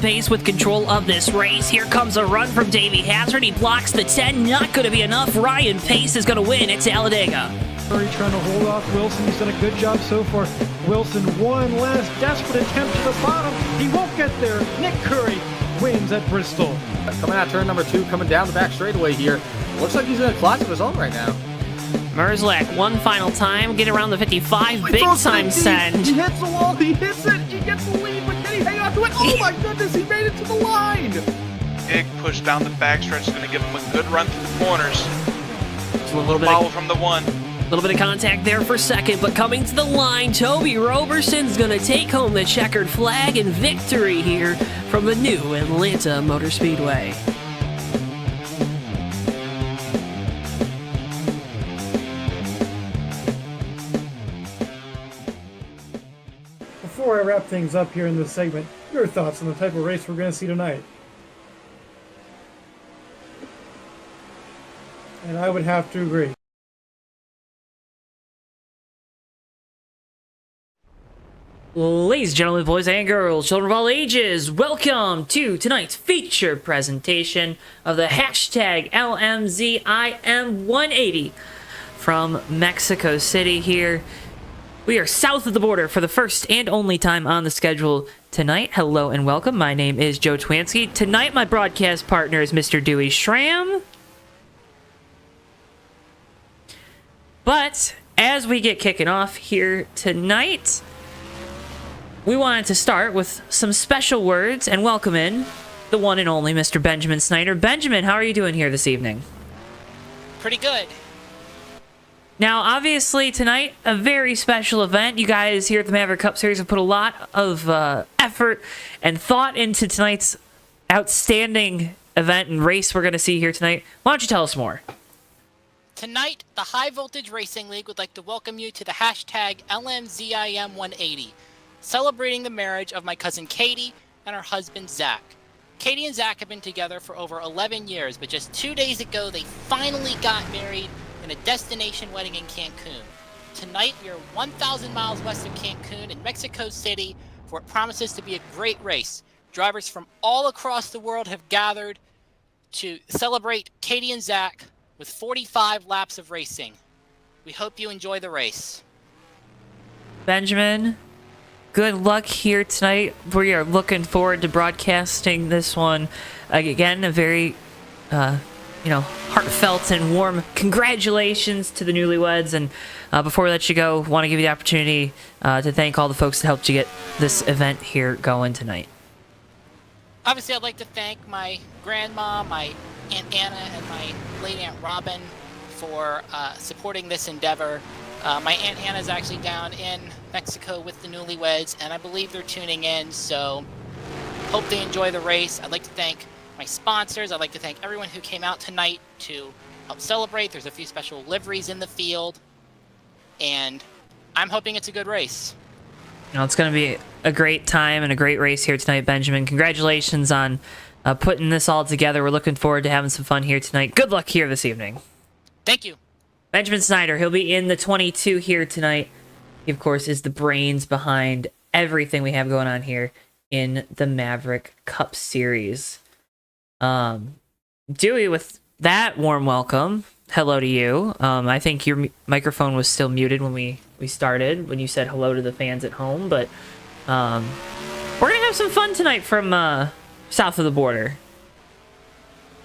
pace with control of this race. Here comes a run from Davey Hazard. He blocks the 10. Not going to be enough. Ryan Pace is going to win at Talladega. Curry trying to hold off Wilson. He's done a good job so far. Wilson, one last desperate attempt to the bottom. He won't get there. Nick Curry wins at Bristol. Coming out turn number 2, coming down the back straightaway here. Looks like he's in a class of his own right now. Merzlak, one final time, get around the 55, big time send. He hits the wall, he hits it, he gets the lead, but can he hang on to it? Oh my goodness, he made it to the line! Big push down the backstretch is going to give him a good run through the corners. Just a little bit follow from the 1. A little bit of contact there for second, but coming to the line, Toby Roberson's going to take home the checkered flag and victory here from the new Atlanta Motor Speedway. Before I wrap things up here in this segment, your thoughts on the type of race we're going to see tonight? And I would have to agree. Ladies and gentlemen, boys and girls, children of all ages, welcome to tonight's feature presentation of the hashtag LMZIM180 from Mexico City here. We are south of the border for the first and only time on the schedule tonight. Hello and welcome. My name is Joe Twansky. Tonight, my broadcast partner is Mr. Dewey Schramm. But as we get kicking off here tonight, we wanted to start with some special words and welcome in the one and only Mr. Benjamin Snyder. Benjamin, how are you doing here this evening? Pretty good. Now, obviously, tonight, a very special event. You guys here at the Maverick Cup Series have put a lot of effort and thought into tonight's outstanding event and race we're going to see here tonight. Why don't you tell us more? Tonight, the High Voltage Racing League would like to welcome you to the hashtag LMZIM180, celebrating the marriage of my cousin Katie and her husband Zach. Katie and Zach have been together for over 11 years, but just 2 days ago, they finally got married in a destination wedding in Cancun. Tonight, we are 1,000 miles west of Cancun in Mexico City for what promises to be a great race. Drivers from all across the world have gathered to celebrate Katie and Zach with 45 laps of racing. We hope you enjoy the race. Benjamin, good luck here tonight. We are looking forward to broadcasting this one. Again, a very heartfelt and warm congratulations to the newlyweds. And before we let you go, want to give you the opportunity to thank all the folks that helped you get this event here going tonight. Obviously, I'd like to thank my grandma, my Aunt Anna, and my late Aunt Robin for supporting this endeavor. My Aunt Anna is actually down in Mexico with the newlyweds, and I believe they're tuning in, so hope they enjoy the race. I'd like to thank my sponsors. I'd like to thank everyone who came out tonight to help celebrate. There's a few special liveries in the field, and I'm hoping it's a good race. It's going to be a great time and a great race here tonight, Benjamin. Congratulations on putting this all together. We're looking forward to having some fun here tonight. Good luck here this evening. Thank you. Benjamin Snyder, he'll be in the 22 here tonight. He, of course, is the brains behind everything we have going on here in the Maverick Cup Series. Dewey, with that warm welcome, hello to you. I think your microphone was still muted when we started, when you said hello to the fans at home, but we're going to have some fun tonight from south of the border.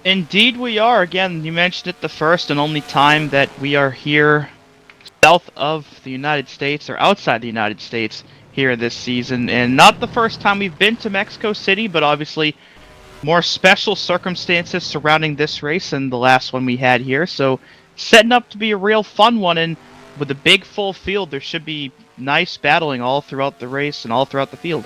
Indeed we are. Again, you mentioned it, the first and only time that we are here south of the United States, or outside the United States, here this season. And not the first time we've been to Mexico City, but obviously more special circumstances surrounding this race than the last one we had here. So setting up to be a real fun one, and with a big full field, there should be nice battling all throughout the race and all throughout the field.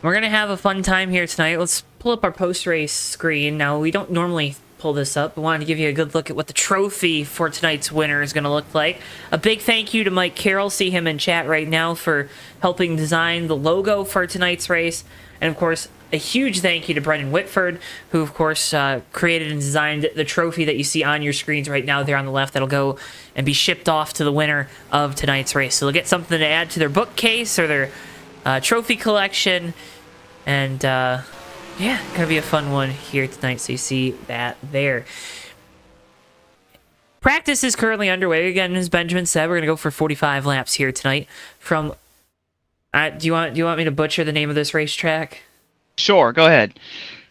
We're going to have a fun time here tonight. Let's pull up our post-race screen. Now, we don't normally pull this up. We wanted to give you a good look at what the trophy for tonight's winner is going to look like. A big thank you to Mike Carroll, see him in chat right now, for helping design the logo for tonight's race. And, of course, a huge thank you to Brendan Whitford, who, of course, created and designed the trophy that you see on your screens right now there on the left. That'll go and be shipped off to the winner of tonight's race. So they'll get something to add to their bookcase or their trophy collection. And yeah, gonna be a fun one here tonight, so you see that there. Practice is currently underway. Again, as Benjamin said, we're gonna go for 45 laps here tonight. From do you want me to butcher the name of this racetrack? Sure, go ahead.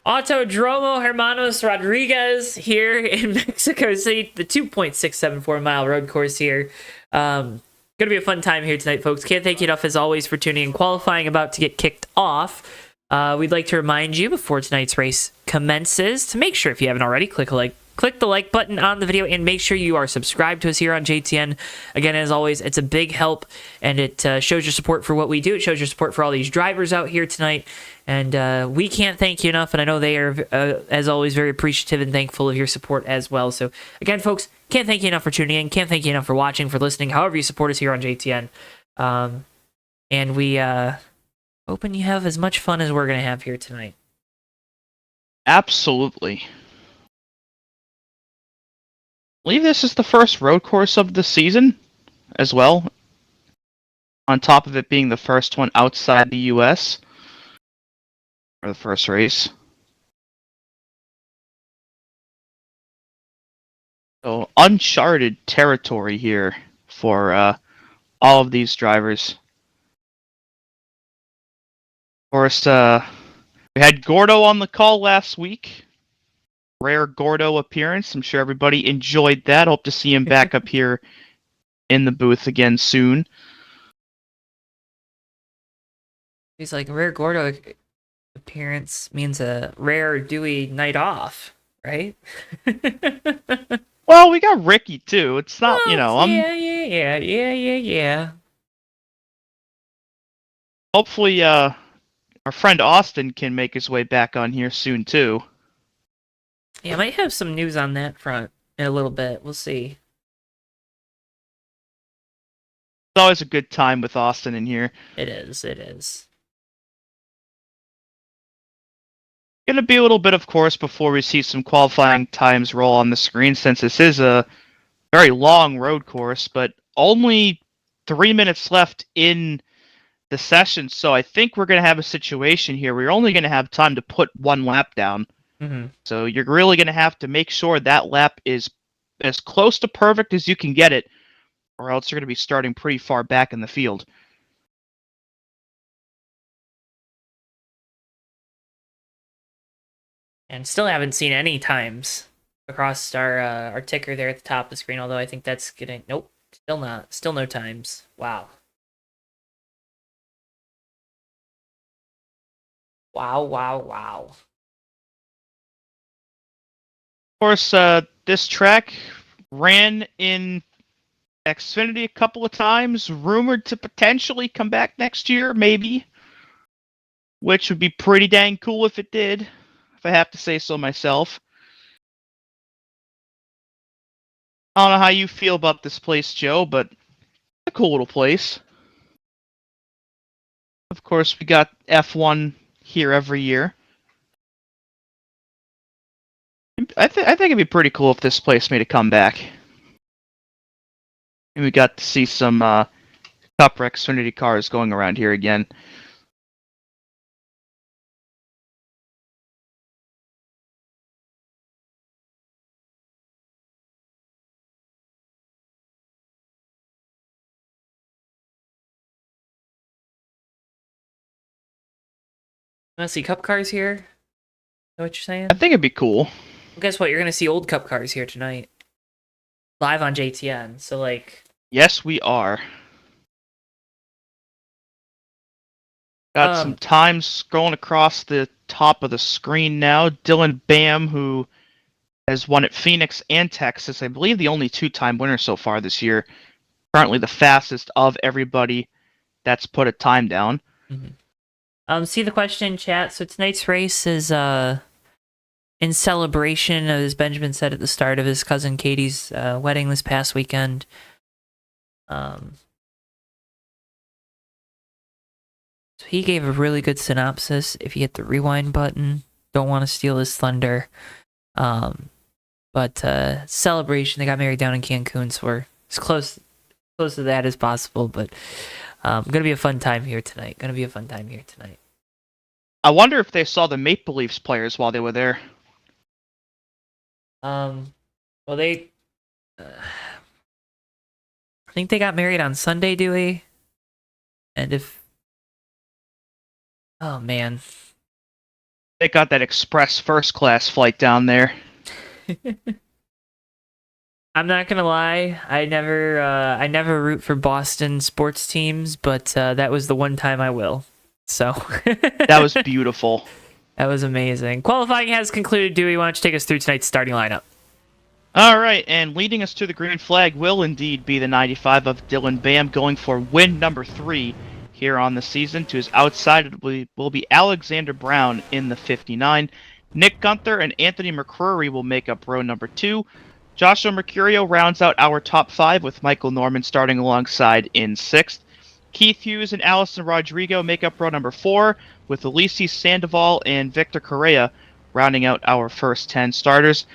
Autodromo Hermanos Rodriguez here in Mexico City, the 2.674 mile road course here. Gonna be a fun time here tonight, folks. Can't thank you enough as always for tuning in. Qualifying about to get kicked off. We'd like to remind you before tonight's race commences to make sure, if you haven't already, click the like button on the video and make sure you are subscribed to us here on JTN. Again, as always, it's a big help and it shows your support for what we do. It shows your support for all these drivers out here tonight. And we can't thank you enough. And I know they are, as always, very appreciative and thankful of your support as well. So again, folks, can't thank you enough for tuning in. Can't thank you enough for watching, for listening, however you support us here on JTN. And we hoping you have as much fun as we're going to have here tonight. Absolutely. I believe this is the first road course of the season as well, on top of it being the first one outside the US, or the first race. So uncharted territory here for all of these drivers. Of course, we had Gordo on the call last week. Rare Gordo appearance. I'm sure everybody enjoyed that. Hope to see him back up here in the booth again soon. He's like, rare Gordo appearance means a rare Dewey night off, right? Well, we got Ricky too. It's not, you know, Yeah. Hopefully, our friend Austin can make his way back on here soon too. Yeah, I might have some news on that front in a little bit. We'll see. It's always a good time with Austin in here. It is. Gonna be a little bit, of course, before we see some qualifying times roll on the screen, since this is a very long road course, but only 3 minutes left in the session, so I think we're gonna have a situation here where you're only gonna have time to put one lap down. Mm-hmm. So you're really going to have to make sure that lap is as close to perfect as you can get it, or else you're going to be starting pretty far back in the field. And still haven't seen any times across our ticker there at the top of the screen, although I think that's getting... Nope, still not. Still no times. Wow. Wow. Of course, this track ran in Xfinity a couple of times, rumored to potentially come back next year, maybe. Which would be pretty dang cool if it did, if I have to say so myself. I don't know how you feel about this place, Joe, but it's a cool little place. Of course, we got F1 here every year. I think it'd be pretty cool if this place made a comeback. And we got to see some Cup Xfinity cars going around here again. You want to see Cup cars here? Is that what you're saying? I think it'd be cool. Well, guess what? You're going to see old Cup cars here tonight. Live on JTN. So, like... Yes, we are. Got some times scrolling across the top of the screen now. Dylan Bam, who has won at Phoenix and Texas. I believe the only two-time winner so far this year. Currently the fastest of everybody that's put a time down. Mm-hmm. See the question in chat. So tonight's race is in celebration, as Benjamin said at the start, of his cousin Katie's wedding this past weekend. So he gave a really good synopsis. If you hit the rewind button, don't want to steal his thunder. But celebration, they got married down in Cancun, so we're as close to that as possible. But gonna be a fun time here tonight. I wonder if they saw the Maple Leafs players while they were there. Well, they, I think they got married on Sunday, Dewey. And if, oh man, They got that express first class flight down there. I'm not gonna lie, I never root for Boston sports teams, but that was the one time I will. So That was beautiful. that was amazing. Qualifying has concluded. Dewey, why don't you take us through tonight's starting lineup? All right, and leading us to the green flag will indeed be the 95 of Dylan Bam, going for win number 3 here on the season. To his outside will be Alexander Brown in the 59. Nick Gunther and Anthony McCrory will make up row number 2. Joshua Mercurio rounds out our top 5 with Michael Norman starting alongside in 6th. Keith Hughes and Allison Rodrigo make up row number 4, with Elise Sandoval and Victor Correa rounding out our first 10 starters.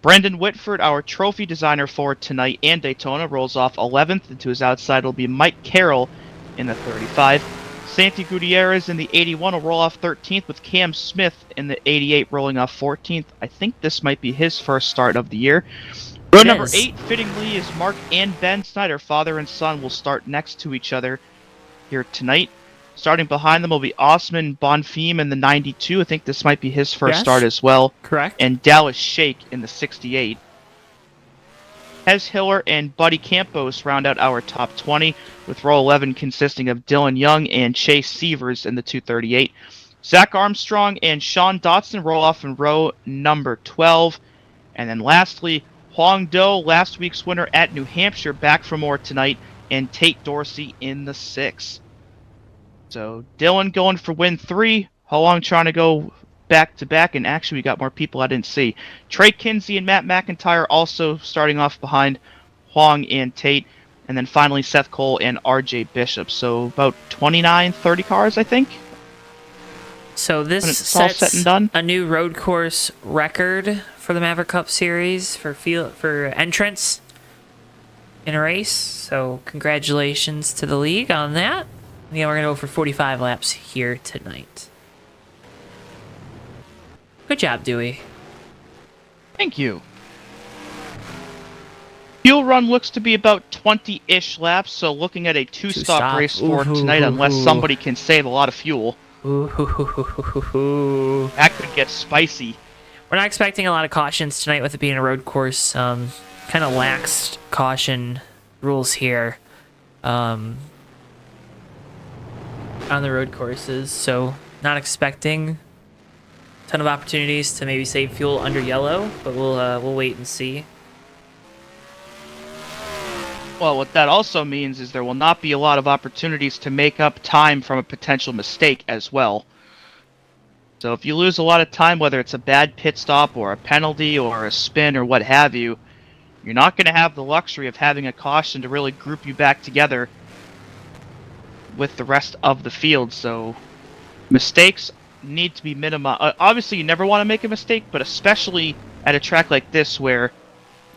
Brendan Whitford, our trophy designer for tonight and Daytona, rolls off 11th, and to his outside will be Mike Carroll in the 35. Santi Gutierrez in the 81 will roll off 13th, with Cam Smith in the 88 rolling off 14th. I think this might be his first start of the year. Row number 8, fittingly, is Mark and Ben Snyder. Father and son will start next to each other here tonight. Starting behind them will be Osman Bonfim in the 92. I think this might be his first start as well. Correct. And Dallas Shake in the 68. Hez Hiller and Buddy Campos round out our top 20, with row 11 consisting of Dylan Young and Chase Severs in the 238. Zach Armstrong and Sean Dotson roll off in row number 12. And then lastly, Huang Do, last week's winner at New Hampshire, back for more tonight, and Tate Dorsey in the 6. So Dylan going for win 3, Huang trying to go back-to-back, and actually we got more people I didn't see. Trey Kinsey and Matt McIntyre also starting off behind Huang and Tate, and then finally Seth Cole and RJ Bishop. So about 29, 30 cars, I think. So this it's all sets set and done. a new road course record for the Maverick Cup Series for entrance in a race. So congratulations to the league on that. Yeah, we're gonna go for 45 laps here tonight. Good job, Dewey. Thank you. Fuel run looks to be about 20-ish laps, so looking at a two-stop race for tonight, unless somebody can save a lot of fuel. Ooh. That could get spicy. We're not expecting a lot of cautions tonight with it being a road course. Kind of laxed caution rules here on the road courses, so not expecting a ton of opportunities to maybe save fuel under yellow, but we'll wait and see. Well, what that also means is there will not be a lot of opportunities to make up time from a potential mistake as well. So if you lose a lot of time, whether it's a bad pit stop or a penalty or a spin or what have you, you're not going to have the luxury of having a caution to really group you back together with the rest of the field. So mistakes need to be minimized. Obviously, you never want to make a mistake, but especially at a track like this where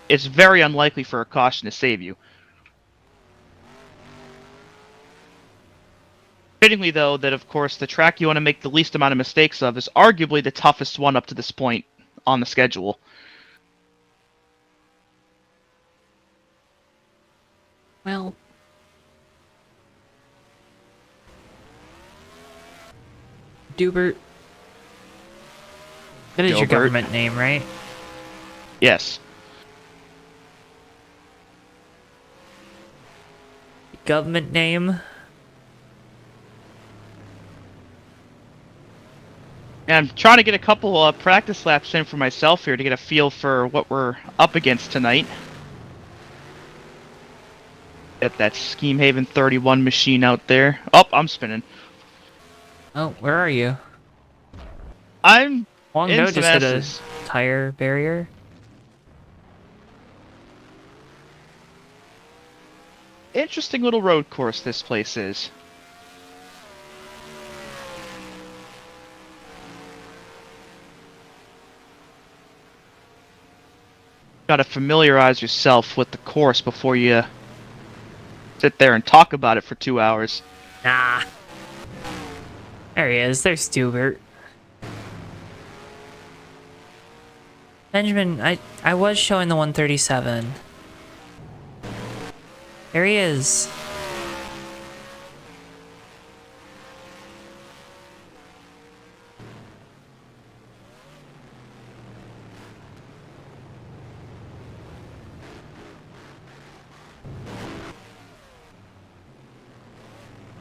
it's very unlikely for a caution to save you. Fittingly, though, that of course the track you want to make the least amount of mistakes of is arguably the toughest one up to this point on the schedule. Well, Dubert. That is your government name, right? Yes. Government name. And I'm trying to get a couple practice laps in for myself here to get a feel for what we're up against tonight. Get that Scheme Haven 31 machine out there. Oh, I'm spinning. Oh, where are you? I'm Long in No some just hit a S's. tire barrier. Interesting little road course this place is. Gotta familiarize yourself with the course before you sit there and talk about it for 2 hours. Nah. There he is. There's Dubert. Benjamin, I was showing the 137. There he is.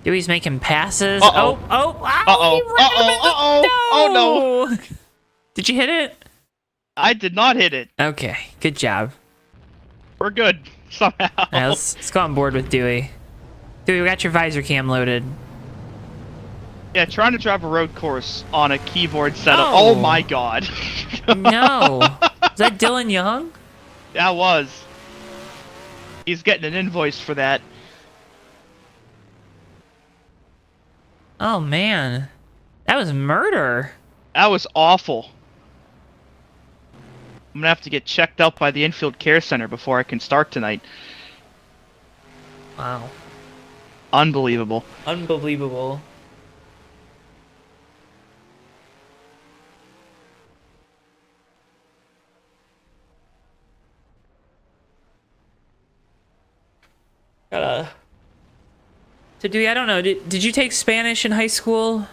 Dewey's making passes. Uh-oh. Oh, Uh-oh. he ran him in the- Oh, no. Did you hit it? I did not hit it. Okay, good job. We're good somehow. Yeah, let's go on board with Dewey. Dewey, we got your visor cam loaded. Yeah, trying to drive a road course on a keyboard setup. Oh. Oh my god. No. Is that Dylan Young? That was. He's getting an invoice for that. Oh, man. That was murder. That was awful. I'm gonna have to get checked out by the infield care center before I can start tonight. Wow. Unbelievable. Unbelievable. So, Dewey, I don't know. Did you take Spanish in high school? Or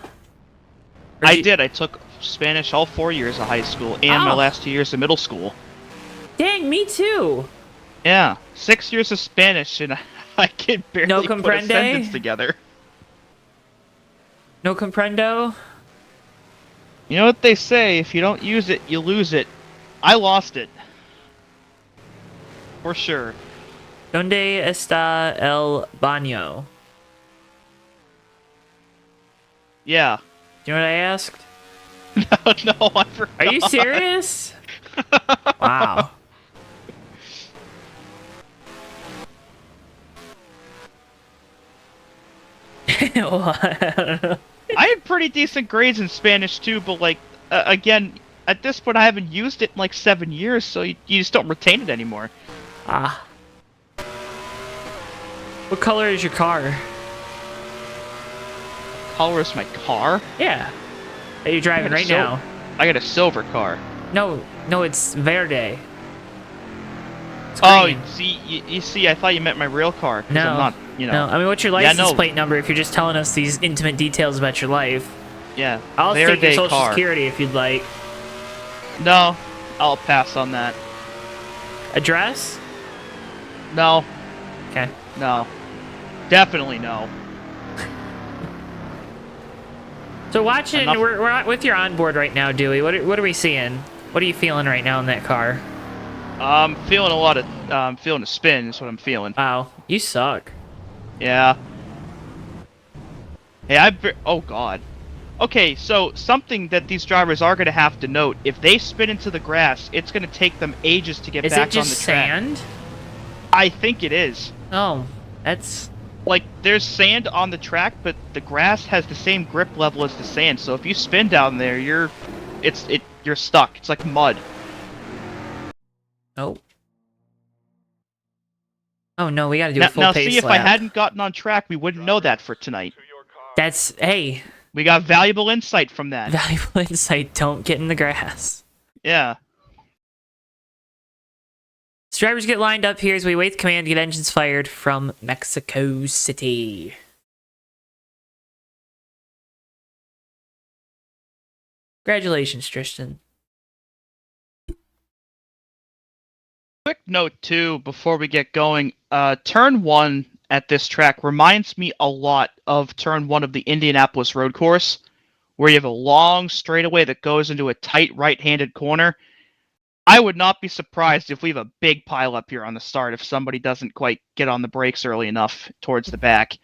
I did. I took Spanish all 4 years of high school and my Oh. last 2 years of middle school. Dang, me too. Yeah, 6 years of Spanish and I can barely No put a comprende? sentence together. No comprendo? You know what they say, if you don't use it, you lose it. I lost it. For sure. ¿Dónde está el baño? Yeah. Do you know what I asked? No, I forgot. Are you serious? Wow. Well, I don't know. I had pretty decent grades in Spanish too, but like, again, at this point I haven't used it in like 7 years, so you just don't retain it anymore. Ah. What color is your car? Color is my car? Yeah. That you're driving right now. I got a silver car. No, it's verde. It's Oh, green. see, you see, I thought you meant my real car. 'Cause No. I'm not, you know. No, I mean, what's your Yeah, license no. plate number if you're just telling us these intimate details about your life? Yeah. I'll take your Verde social car. security if you'd like. No, I'll pass on that. Address? No, Okay. no. Definitely no. So watching, Enough. we're with your onboard right now, Dewey. What are we seeing? What are you feeling right now in that car? I'm feeling feeling a spin is what I'm feeling. Wow, you suck. Yeah. Hey, oh god. Okay, so something that these drivers are going to have to note, if they spin into the grass, it's going to take them ages to get Is back it just on the track. sand? I think it is. Oh, that's... Like, there's sand on the track, but the grass has the same grip level as the sand, so if you spin down there, you're stuck. It's like mud. Oh. Oh no, we gotta do a Now, full now pace see, if I lap. hadn't gotten on track, we wouldn't know that for tonight. That's... Hey, We got valuable insight from that. valuable insight, don't get in the grass. Yeah. So drivers get lined up here as we wait the command to get engines fired from Mexico City. Congratulations, Tristan. Quick note, too, before we get going. Turn 1 at this track reminds me a lot of Turn 1 of the Indianapolis road course, where you have a long straightaway that goes into a tight right-handed corner. I would not be surprised if we have a big pile up here on the start if somebody doesn't quite get on the brakes early enough towards the back.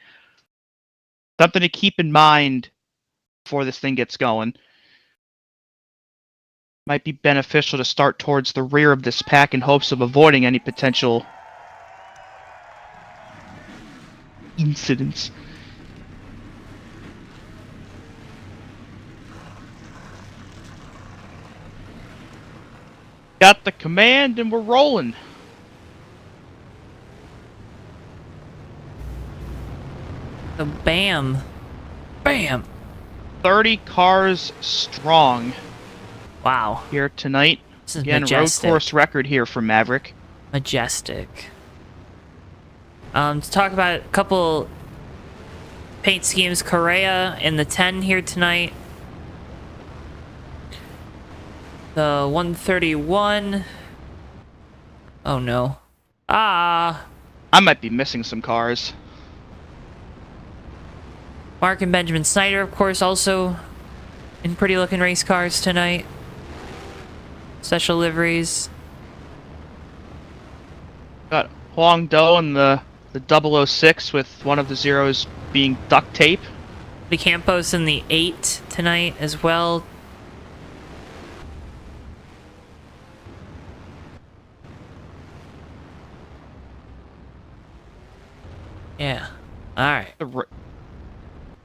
Something to keep in mind before this thing gets going. Might be beneficial to start towards the rear of this pack in hopes of avoiding any potential incidents. Got the command and we're rolling. So bam. Bam. 30 cars strong Wow. here tonight. This is Again, majestic. road course record here for Maverick. Majestic. To talk about a couple paint schemes, Correa in the 10 here tonight. The 131. Oh no. Ah. I might be missing some cars. Mark and Benjamin Snyder, of course, also in pretty looking race cars tonight. Special liveries. Got Huang Do in the 006 with one of the zeros being duct tape. The Campos in the 8 tonight as well. Yeah. Alright.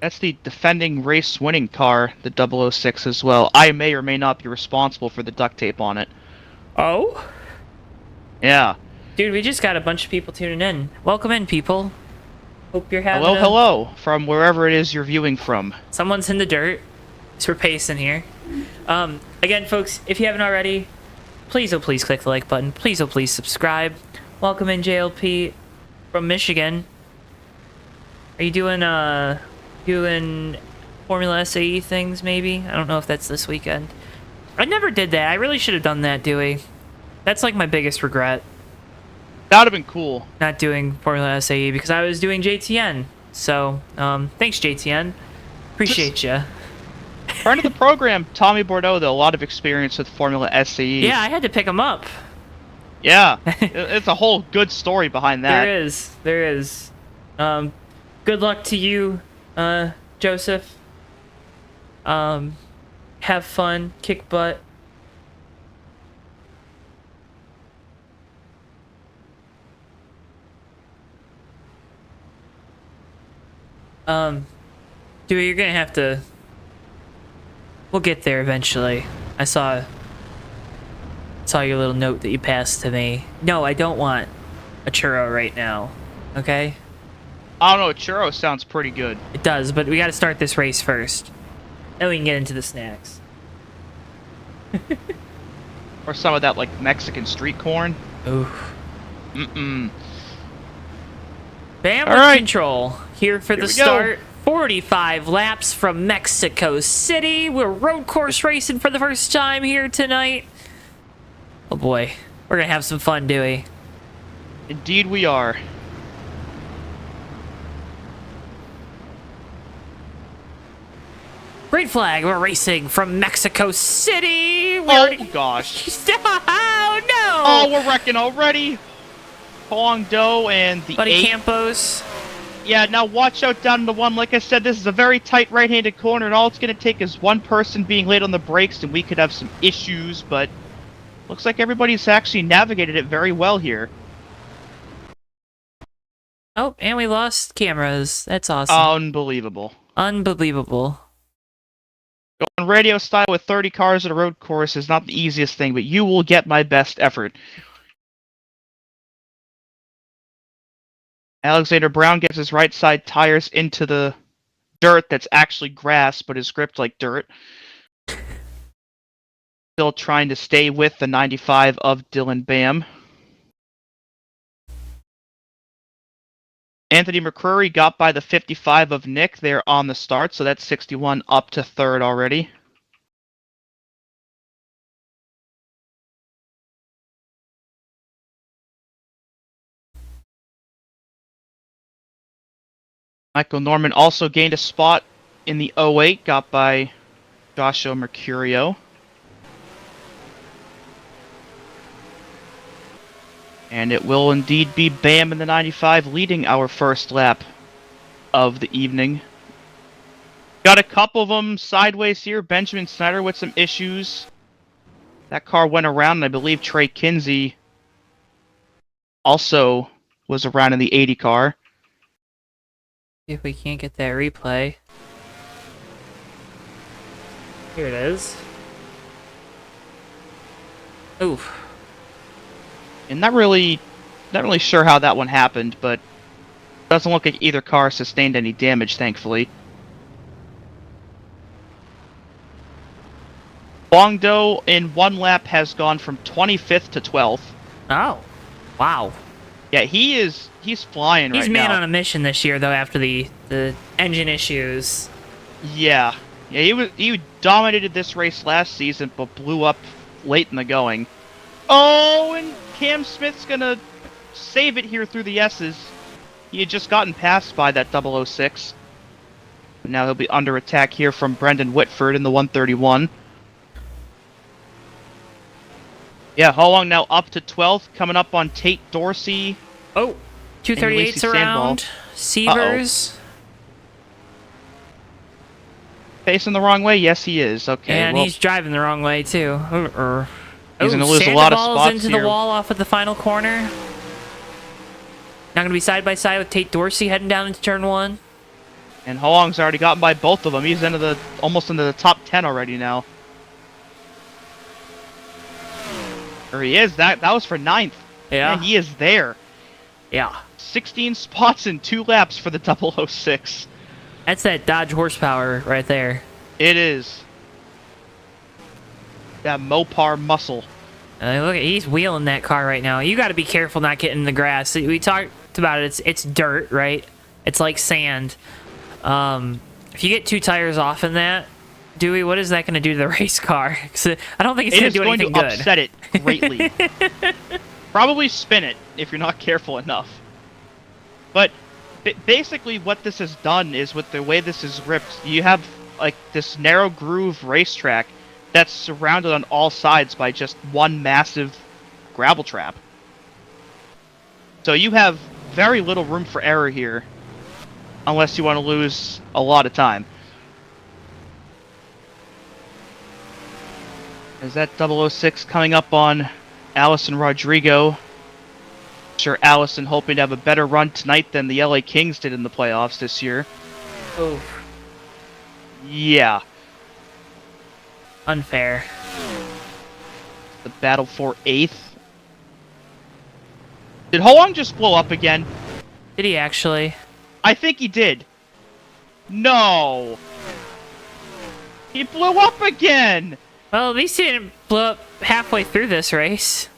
That's the defending race winning car, the 006 as well. I may or may not be responsible for the duct tape on it. Oh? Yeah. Dude, we just got a bunch of people tuning in. Welcome in, people. Hope you're having Hello, from wherever it is you're viewing from. Someone's in the dirt. So we're pacing here. Again, folks, if you haven't already, please, oh please click the like button. Please, oh please subscribe. Welcome in, JLP from Michigan. Are you doing Formula SAE things, maybe? I don't know if that's this weekend. I never did that. I really should have done that, Dewey. That's like my biggest regret. That would have been cool. Not doing Formula SAE because I was doing JTN. So, thanks, JTN. Appreciate ya. Friend of the program, Tommy Bordeaux, though, a lot of experience with Formula SAE. Yeah, I had to pick him up. Yeah, it's a whole good story behind that. There is. Good luck to you, Joseph. Have fun, kick butt. Dude, you're gonna have to... We'll get there eventually. I saw your little note that you passed to me. No, I don't want a churro right now. Okay? I don't know, churro sounds pretty good. It does, but we gotta start this race first. Then we can get into the snacks. Or some of that, like, Mexican street corn. Ooh. Mm-mm. Bam All with right. control. Here for the we go. start. 45 laps from Mexico City. We're road course racing for the first time here tonight. Oh boy. We're gonna have some fun, Dewey. Indeed we are. Green flag, we're racing from Mexico City. Oh, gosh. Oh, no! Oh, we're wrecking already. Huang Do and the Buddy 8. Campos. Yeah, now watch out down to 1. Like I said, this is a very tight right-handed corner, and all it's going to take is one person being late on the brakes, and we could have some issues, but looks like everybody's actually navigated it very well here. Oh, and we lost cameras. That's awesome. Unbelievable. Unbelievable. Going radio style with 30 cars at a road course is not the easiest thing, but you will get my best effort. Alexander Brown gets his right side tires into the dirt that's actually grass, but is gripped like dirt. Still trying to stay with the 95 of Dylan Bam. Anthony McCrory got by the 55 of Nick there on the start, so that's 61 up to third already. Michael Norman also gained a spot in the 08, got by Joshua Mercurio. And it will indeed be Bam in the 95 leading our first lap of the evening. Got a couple of them sideways here. Benjamin Snyder with some issues. That car went around, and I believe Trey Kinsey also was around in the 80 car. See if we can't get that replay. Here it is. Oof. And not really sure how that one happened, but doesn't look like either car sustained any damage, thankfully. Guangdong in one lap has gone from 25th to 12th. Oh, wow. Yeah, he's flying He's right man now. on a mission this year, though, after the engine issues. Yeah, he dominated this race last season, but blew up late in the going. Oh, and Cam Smith's gonna save it here through the S's. He had just gotten passed by that 006. But now he'll be under attack here from Brendan Whitford in the 131. Yeah, Huolong now up to 12th, coming up on Tate Dorsey. Oh, 238's around. Sievers. Facing the wrong way? Yes, he is. Okay, And well, he's driving the wrong way, too. He's gonna lose a lot of Sandoval's spots into here. the wall off at the final corner. Now going to be side by side with Tate Dorsey heading down into turn 1. And Huolong's already gotten by both of them. He's almost into the top 10 already now. There he is. That was for 9th. Yeah. And he is there. Yeah. 16 spots in 2 laps for the 006. That's that Dodge horsepower right there. It is. That Mopar muscle. Look, he's wheeling that car right now. You got to be careful not getting in the grass. We talked about it. It's dirt, right? It's like sand. If you get 2 tires off in that, Dewey, what is that going to do to the race car? 'Cause I don't think it's going to do anything good. It is going to upset it greatly. Probably spin it if you're not careful enough. But basically what this has done is, with the way this is ripped, you have like this narrow groove racetrack that's surrounded on all sides by just one massive gravel trap. So you have very little room for error here, unless you want to lose a lot of time. Is that 006 coming up on Allison Rodrigo? Sure, Allison hoping to have a better run tonight than the LA Kings did in the playoffs this year. Oh, Yeah, unfair. the battle for 8th. Did Huolong just blow up again? Did he actually? I think he did. No! He blew up again! Well, at least he didn't blow up halfway through this race.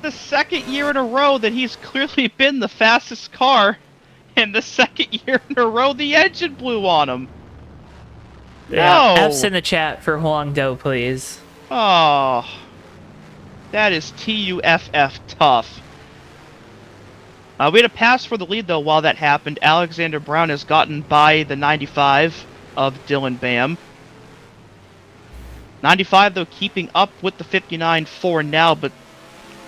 The second year in a row that he's clearly been the fastest car, and the second year in a row the engine blew on him. Yeah, No! F's in the chat for Huangdo, please. Oh, that is TUFF tough. We had a pass for the lead, though, while that happened. Alexander Brown has gotten by the 95 of Dylan Bam. 95, though, keeping up with the 59 for now, but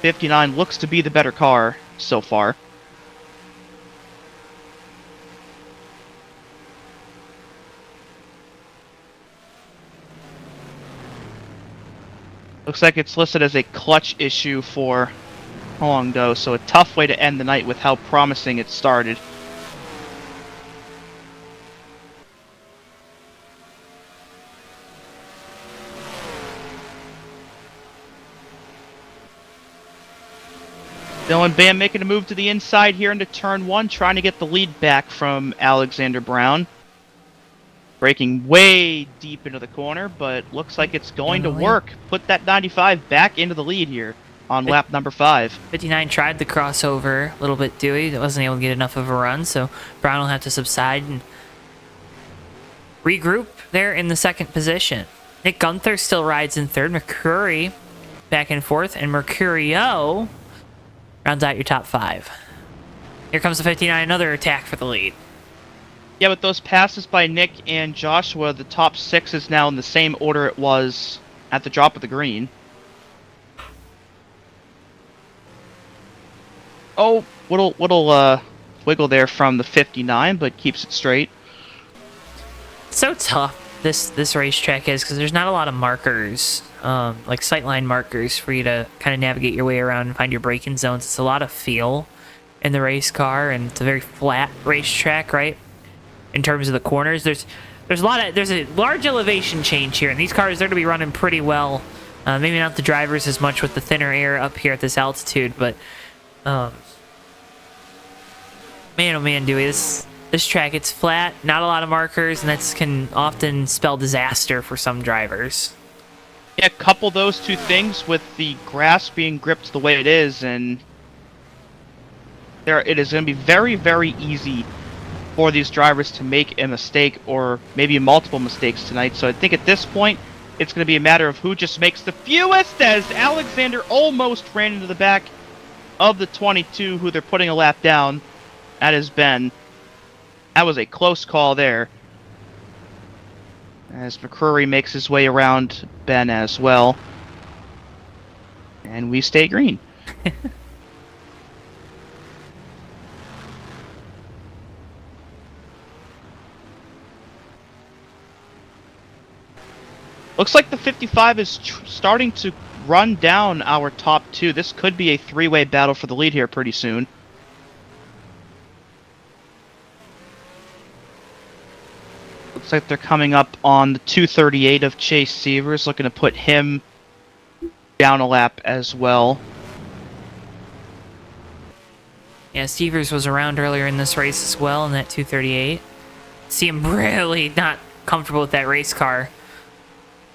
59 looks to be the better car so far. Looks like it's listed as a clutch issue for Huangdo, so a tough way to end the night with how promising it started. Dylan Bam making a move to the inside here into turn 1, trying to get the lead back from Alexander Brown. Breaking way deep into the corner, but looks like it's going to work. Put that 95 back into the lead here on lap number 5. 59 tried the crossover a little bit, Dewey. Wasn't able to get enough of a run, so Brown will have to subside and regroup there in the 2nd position. Nick Gunther still rides in 3rd. Mercury back in 4th, and Mercurio rounds out your top 5. Here comes the 59, another attack for the lead. Yeah, but those passes by Nick and Joshua, the top 6 is now in the same order it was at the drop of the green. Oh, little wiggle there from the 59, but keeps it straight. So tough this racetrack is, because there's not a lot of markers, like sightline markers for you to kind of navigate your way around and find your braking zones. It's a lot of feel in the race car, and it's a very flat racetrack, right? In terms of the corners, there's a large elevation change here, and these cars, they're going to be running pretty well. Maybe not the drivers as much with the thinner air up here at this altitude, but man, oh man, Dewey, this track, it's flat, not a lot of markers, and that can often spell disaster for some drivers. Yeah, couple those two things with the grass being gripped the way it is, and it is going to be very, very easy for these drivers to make a mistake, or maybe multiple mistakes tonight. So I think at this point, it's going to be a matter of who just makes the fewest, as Alexander almost ran into the back of the 22, who they're putting a lap down. That is Ben. That was a close call there, as McCrory makes his way around Ben as well. And we stay green. Looks like the 55 is starting to run down our top two. This could be a three-way battle for the lead here pretty soon. Looks like they're coming up on the 238 of Chase Severs, looking to put him down a lap as well. Yeah, Severs was around earlier in this race as well in that 238. See him really not comfortable with that race car.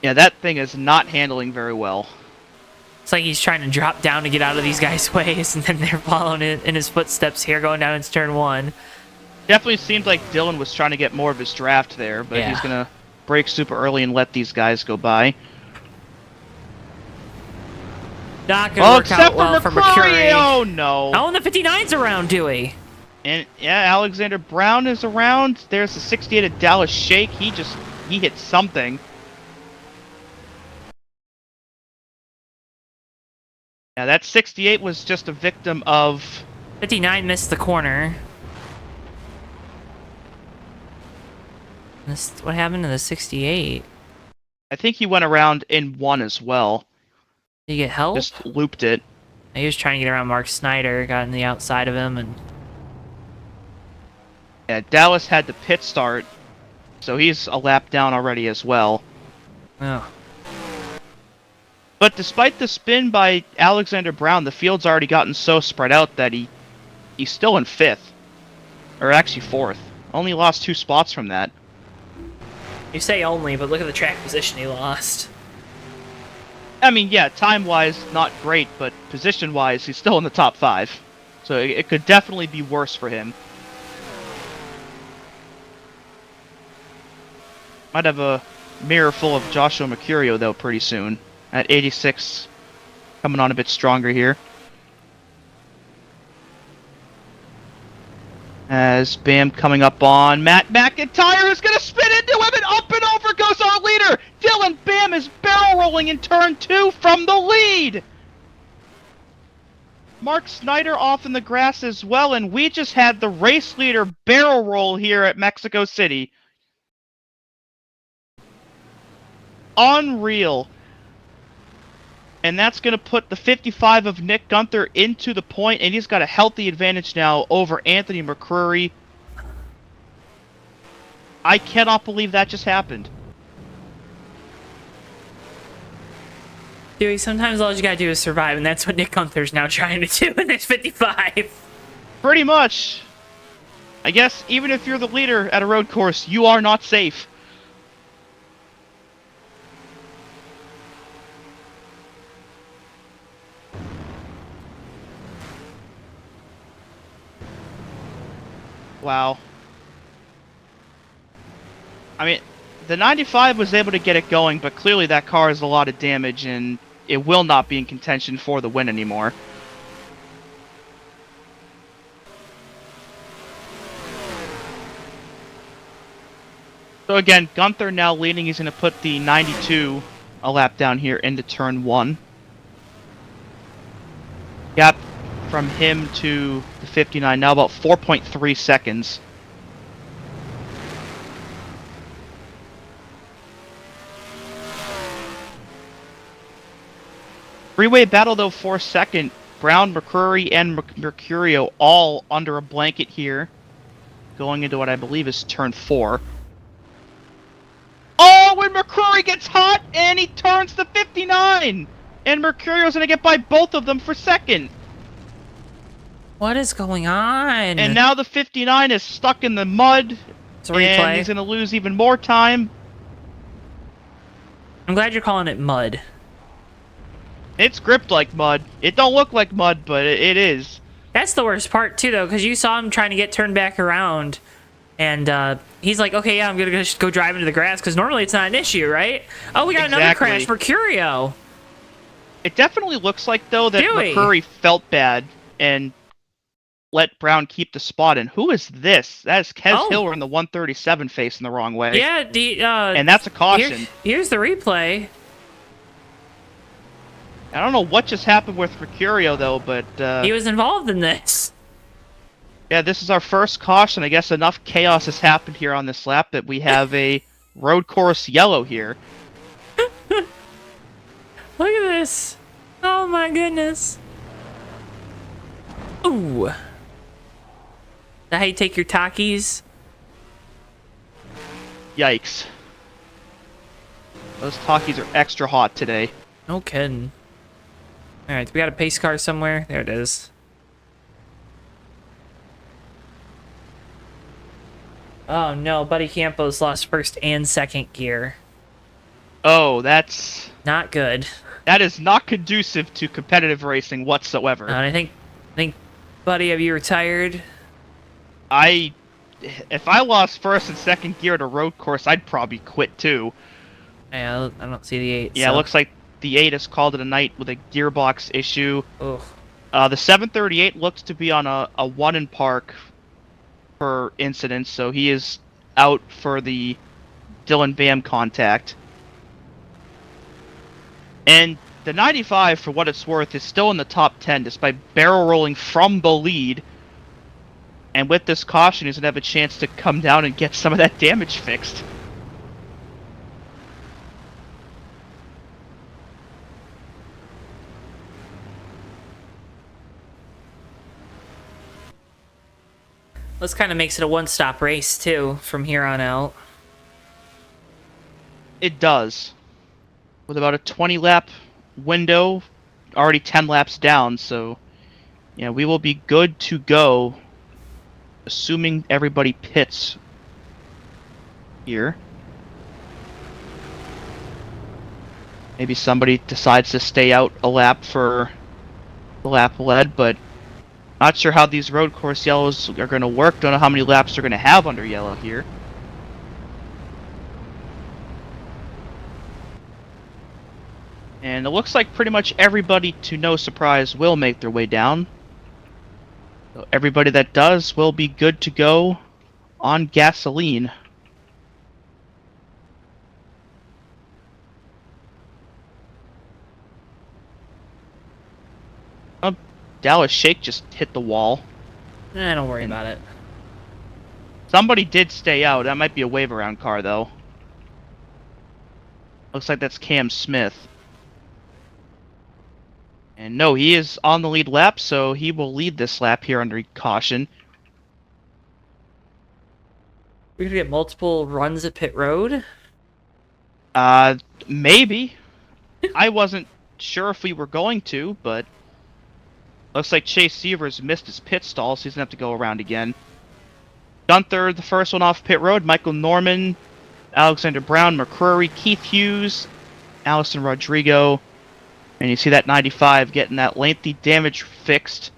Yeah, that thing is not handling very well. It's like he's trying to drop down to get out of these guys' ways, and then they're following it in his footsteps here, going down into turn one. Definitely seemed like Dylan was trying to get more of his draft there, but he's going to brake super early and let these guys go by. Not going to work out well for Mercury. Oh, no. Oh, and the 59's around, Dewey. And, yeah, Alexander Brown is around. There's the 68 of Dallas Shake. He hit something. Yeah, that 68 was just a victim of... 59 missed the corner. What happened to the 68? I think he went around in one as well. Did he get help? Just looped it. He was trying to get around Mark Snyder, got on the outside of him, and... Yeah, Dallas had the pit start, so he's a lap down already as well. Oh. But despite the spin by Alexander Brown, the field's already gotten so spread out that he's still in 5th. Or actually 4th. Only lost 2 spots from that. You say only, but look at the track position he lost. I mean, yeah, time-wise, not great, but position-wise, he's still in the top 5. So it could definitely be worse for him. Might have a mirror full of Joshua Mercurio, though, pretty soon. At 86, coming on a bit stronger here. As Bam coming up on Matt McIntyre is going to spin into him, and up and over goes our leader! Dylan Bam is barrel rolling in turn 2 from the lead! Mark Snyder off in the grass as well, and we just had the race leader barrel roll here at Mexico City. Unreal. And that's going to put the 55 of Nick Gunther into the point, and he's got a healthy advantage now over Anthony McCrory. I cannot believe that just happened. Dewey, sometimes all you gotta do is survive, and that's what Nick Gunther's now trying to do in this 55. Pretty much. I guess even if you're the leader at a road course, you are not safe. Wow. I mean, the 95 was able to get it going, but clearly that car has a lot of damage, and it will not be in contention for the win anymore. So again, Gunther now leading. He's going to put the 92 a lap down here into turn 1. Gap from him to the 59 now about 4.3 seconds. Three-way battle though for second. Brown, McCrory, and Mercurio all under a blanket here, going into what I believe is turn 4. Oh, when McCrory gets hot and he turns the 59! And Mercurio's gonna get by both of them for second. What is going on? And now the 59 is stuck in the mud. It's a replay. And he's going to lose even more time. I'm glad you're calling it mud. It's gripped like mud. It don't look like mud, but it is. That's the worst part, too, though, because you saw him trying to get turned back around. And he's like, okay, yeah, I'm going to just go drive into the grass, because normally it's not an issue, right? Oh, we got another crash for Curio. It definitely looks like, though, that Dewey. McCurry felt bad and let Brown keep the spot. And who is this? That is Kez Hill in the 137 facing the wrong way. Yeah, and that's a caution. Here's the replay. I don't know what just happened with Mercurio, though, but... he was involved in this. Yeah, this is our first caution. I guess enough chaos has happened here on this lap that we have a road course yellow here. Look at this. Oh, my goodness. Ooh. Is that how you take your Takis? Yikes. Those Takis are extra hot today. No kidding. Alright, we got a pace car somewhere. There it is. Oh no, Buddy Campos lost first and second gear. Oh, that's... Not good. That is not conducive to competitive racing whatsoever. And I think, Buddy, have you retired? If I lost first and second gear at a road course, I'd probably quit too. Yeah, I don't see the 8. Yeah, so. It looks like the 8 has called it a night with a gearbox issue. Ugh. The 738 looks to be on a 1 in park for incidents, so he is out for the Dylan Bam contact. And the 95, for what it's worth, is still in the top 10 despite barrel rolling from the lead. And with this caution, he's going to have a chance to come down and get some of that damage fixed. This kind of makes it a one-stop race, too, from here on out. It does. With about a 20-lap window, already 10 laps down, so... Yeah, we will be good to go, assuming everybody pits here. Maybe somebody decides to stay out a lap for the lap lead, but not sure how these road course yellows are going to work. Don't know how many laps they're going to have under yellow here. And it looks like pretty much everybody, to no surprise, will make their way down. So everybody that does will be good to go on gasoline. Dallas Shake just hit the wall. Don't worry about it. Somebody did stay out. That might be a wave around car, though. Looks like that's Cam Smith. And no, he is on the lead lap, so he will lead this lap here under caution. We're gonna get multiple runs at pit road? Maybe. I wasn't sure if we were going to, but... Looks like Chase Severs missed his pit stall, so he's gonna have to go around again. Gunther, the first one off pit road. Michael Norman, Alexander Brown, McCrory, Keith Hughes, Allison Rodrigo. And you see that 95 getting that lengthy damage fixed.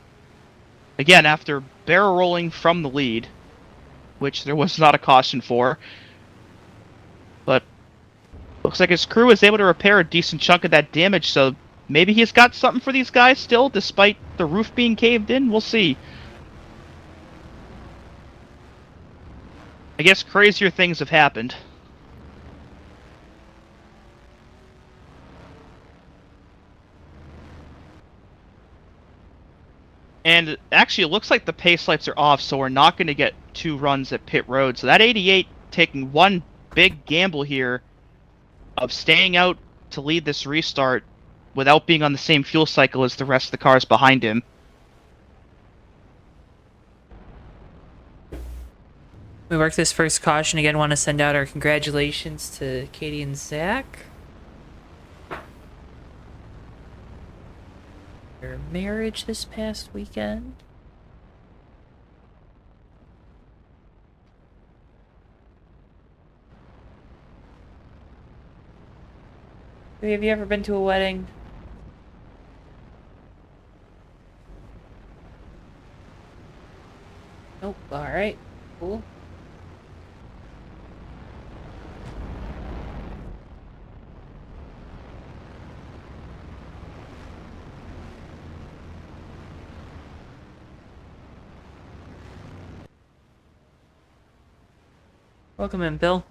Again, after barrel rolling from the lead, which there was not a caution for. But looks like his crew was able to repair a decent chunk of that damage, so maybe he's got something for these guys still, despite the roof being caved in. We'll see. I guess crazier things have happened. And actually, it looks like the pace lights are off, so we're not going to get 2 runs at pit road. So that 88 taking one big gamble here of staying out to lead this restart without being on the same fuel cycle as the rest of the cars behind him. We worked this first caution again. Want to send out our congratulations to Katie and Zach. Their marriage this past weekend. Have you ever been to a wedding? Nope. Alright. Cool. Welcome in, Bill.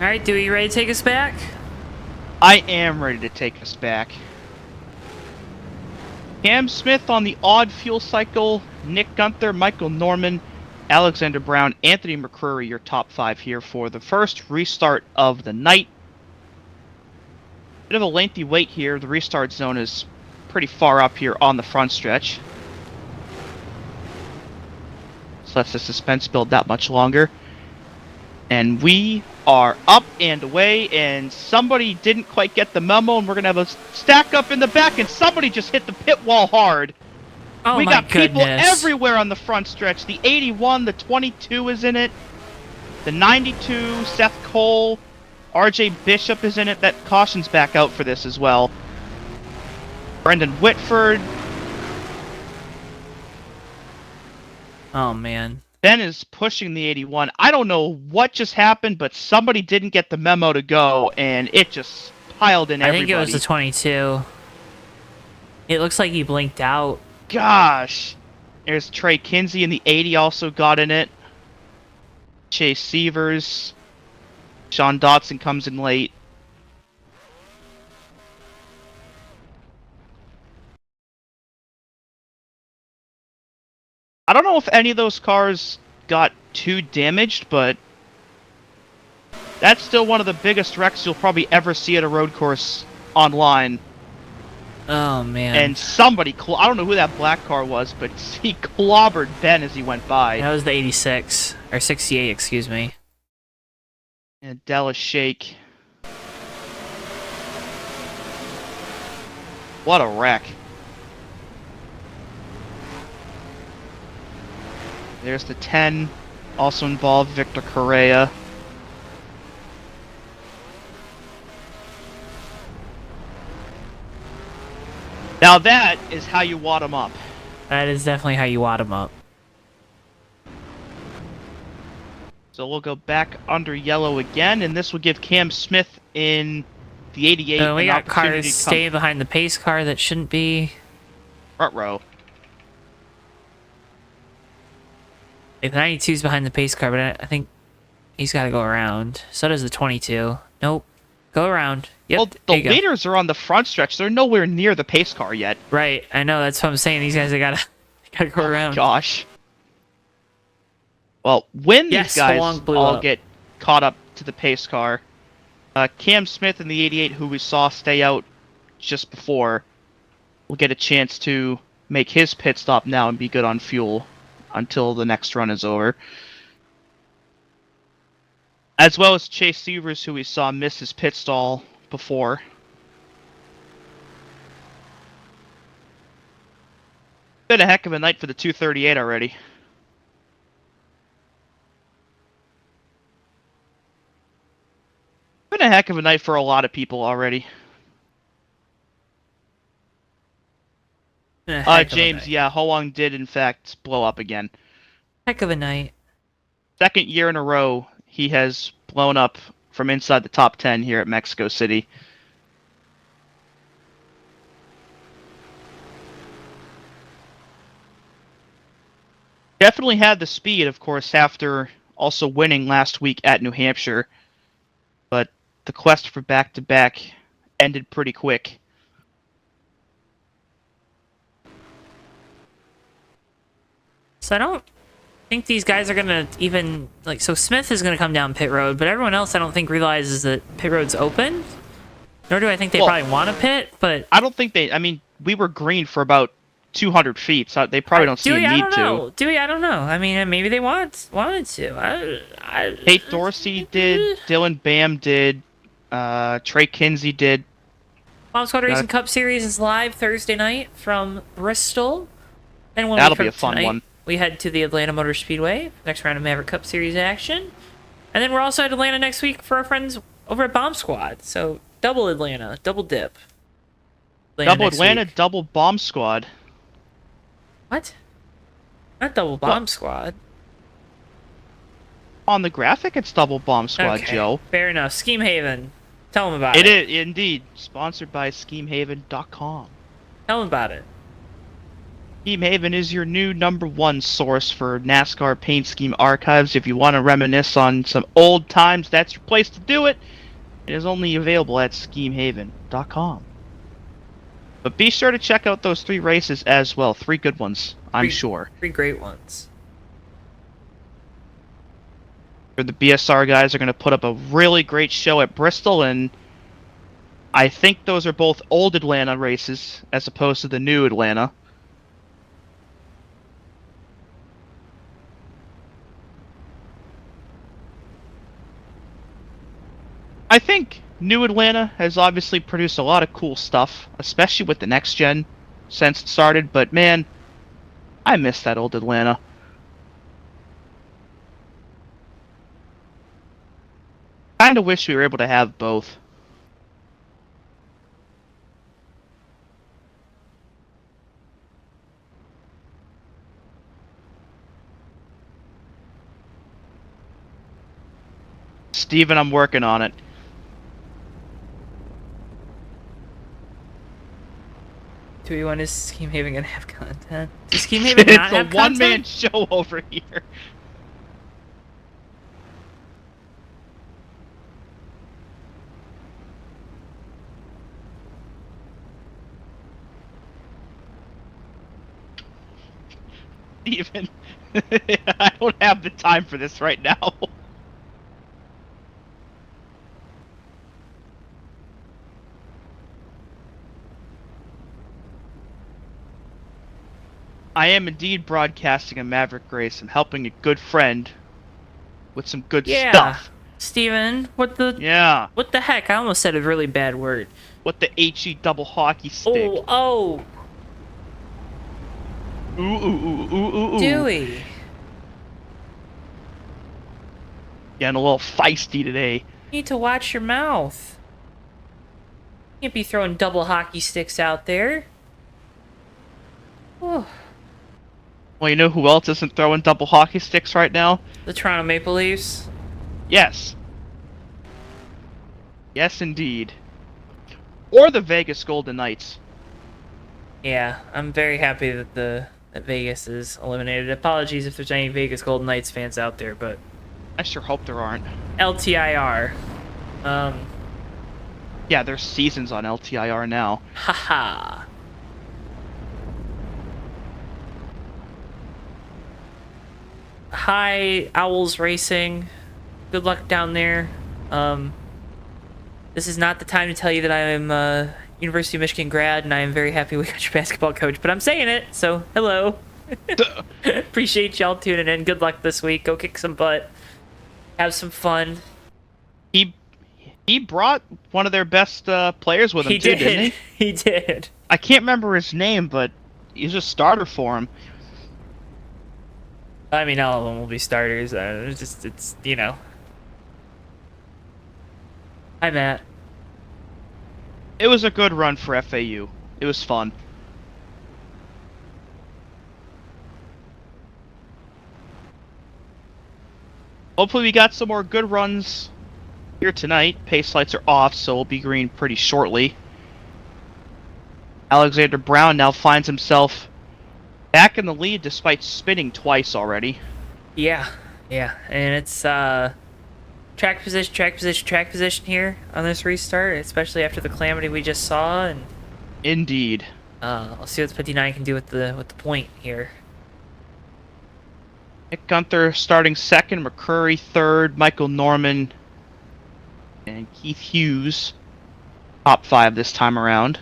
Alright, Dewey, you ready to take us back? I am ready to take us back. Cam Smith on the odd fuel cycle, Nick Gunther, Michael Norman, Alexander Brown, Anthony McCrory, your top 5 here for the first restart of the night. Bit of a lengthy wait here. The restart zone is pretty far up here on the front stretch. So lets the suspense build that much longer. And we are up and away, and somebody didn't quite get the memo, and we're going to have a stack up in the back, and somebody just hit the pit wall hard. Oh We my got people goodness. everywhere on the front stretch. The 81, the 22 is in it. The 92, Seth Cole, RJ Bishop is in it. That caution's back out for this as well. Brendan Whitford. Oh man. Ben is pushing the 81. I don't know what just happened, but somebody didn't get the memo to go, and it just piled in I everybody. think it was the 22. It looks like he blinked out. Gosh. There's Trey Kinsey in the 80 also got in it. Chase Severs. Sean Dotson comes in late. I don't know if any of those cars got too damaged, but that's still one of the biggest wrecks you'll probably ever see at a road course online. Oh man. And somebody, I don't know who that black car was, but he clobbered Ben as he went by. That was the 86. Or 68, excuse me. And Dallas Shake. What a wreck. There's the 10, also involved Victor Correa. Now that is how you wad them up. That is definitely how you wad him up. So we'll go back under yellow again, and this will give Cam Smith in the 88 So we an got opportunity cars to staying behind the pace car that shouldn't be. front row. Like, the 92's behind the pace car, but I think he's got to go around. So does the 22. Nope. Go around. Yep. Well, there the you go. leaders are on the front stretch. They're nowhere near the pace car yet. Right. I know. That's what I'm saying. These guys, they gotta go around. Gosh. Well, when Yes, these guys Long blew all up. get caught up to the pace car, Cam Smith in the 88, who we saw stay out just before, will get a chance to make his pit stop now and be good on fuel until the next run is over. As well as Chase Severs, who we saw miss his pit stall before. Been a heck of a night for the 238 already. Been a heck of a night for a lot of people already. A heck of a James, night. yeah, Hoang did in fact blow up again. Heck of a night. Second year in a row, he has blown up from inside the top 10 here at Mexico City. Definitely had the speed, of course, after also winning last week at New Hampshire. But the quest for back-to-back ended pretty quick. So I don't think these guys are gonna even, like, so Smith is gonna come down pit road, but everyone else I don't think realizes that pit road's open. Nor do I think they Well, probably want to pit, but I don't think they. I mean, we were green for about 200 feet, so they probably don't see a Dewey, I need don't to. know. Dewey, I don't know. I mean, maybe they wanted to. Tate Dorsey did. Dylan Bam did. Trey Kinsey did. Bomb Squad Racing Cup Series is live Thursday night from Bristol. And when That'll be a fun one. We head to the Atlanta Motor Speedway, next round of Maverick Cup Series action. And then we're also at Atlanta next week for our friends over at Bomb Squad. So double Atlanta, double dip. Double Atlanta, double Bomb Squad. What? Not double Bomb Squad. On the graphic, it's double Bomb Squad, Okay, Joe. fair enough. Scheme Haven. Tell them about it. It is, indeed. Sponsored by SchemeHaven.com. Tell them about it. SchemeHaven is your new #1 source for NASCAR paint scheme archives. If you want to reminisce on some old times, that's your place to do it. It is only available at SchemeHaven.com. But be sure to check out those 3 races as well. 3 good ones, I'm sure. 3 great ones. The BSR guys are going to put up a really great show at Bristol, and I think those are both old Atlanta races as opposed to the new Atlanta. I think new Atlanta has obviously produced a lot of cool stuff, especially with the next gen since it started, but man, I miss that old Atlanta. Kinda wish we were able to have both. Steven, I'm working on it. Do we want is Scheme Haven gonna have content? Does Scheme Haven not have It's a one-man content? show over here. Steven, I don't have the time for this right now. I am indeed broadcasting a Maverick race. I'm helping a good friend with some good stuff. Steven, what the Yeah. what the heck? I almost said a really bad word. What the HE double hockey stick. Oh, Ooh, ooh, ooh, ooh, ooh, ooh. Dewey. Getting a little feisty today. You need to watch your mouth. You can't be throwing double hockey sticks out there. Oh, Well, you know who else isn't throwing double hockey sticks right now? the Toronto Maple Leafs. Yes. Yes, indeed. Or the Vegas Golden Knights. Yeah, I'm very happy that that Vegas is eliminated. Apologies if there's any Vegas Golden Knights fans out there, but I sure hope there aren't. LTIR. Yeah, there's seasons on LTIR now. Haha. Hi, Owls Racing. Good luck down there. This is not the time to tell you that I am a University of Michigan grad, and I am very happy we got your basketball coach, but I'm saying it, so hello. Appreciate y'all tuning in. Good luck this week. Go kick some butt. Have some fun. He brought one of their best players with him too, didn't he? He did. I can't remember his name, but he's a starter for him. I mean, all of them will be starters. It's you know. Hi, Matt. It was a good run for FAU. It was fun. Hopefully we got some more good runs here tonight. Pace lights are off, so we'll be green pretty shortly. Alexander Brown now finds himself back in the lead despite spinning twice already. Yeah, and it's track position here on this restart, especially after the calamity we just saw, and Indeed. I'll see what the 59 can do with the point here. Nick Gunther starting second, McCurry third, Michael Norman, and Keith Hughes top 5 this time around.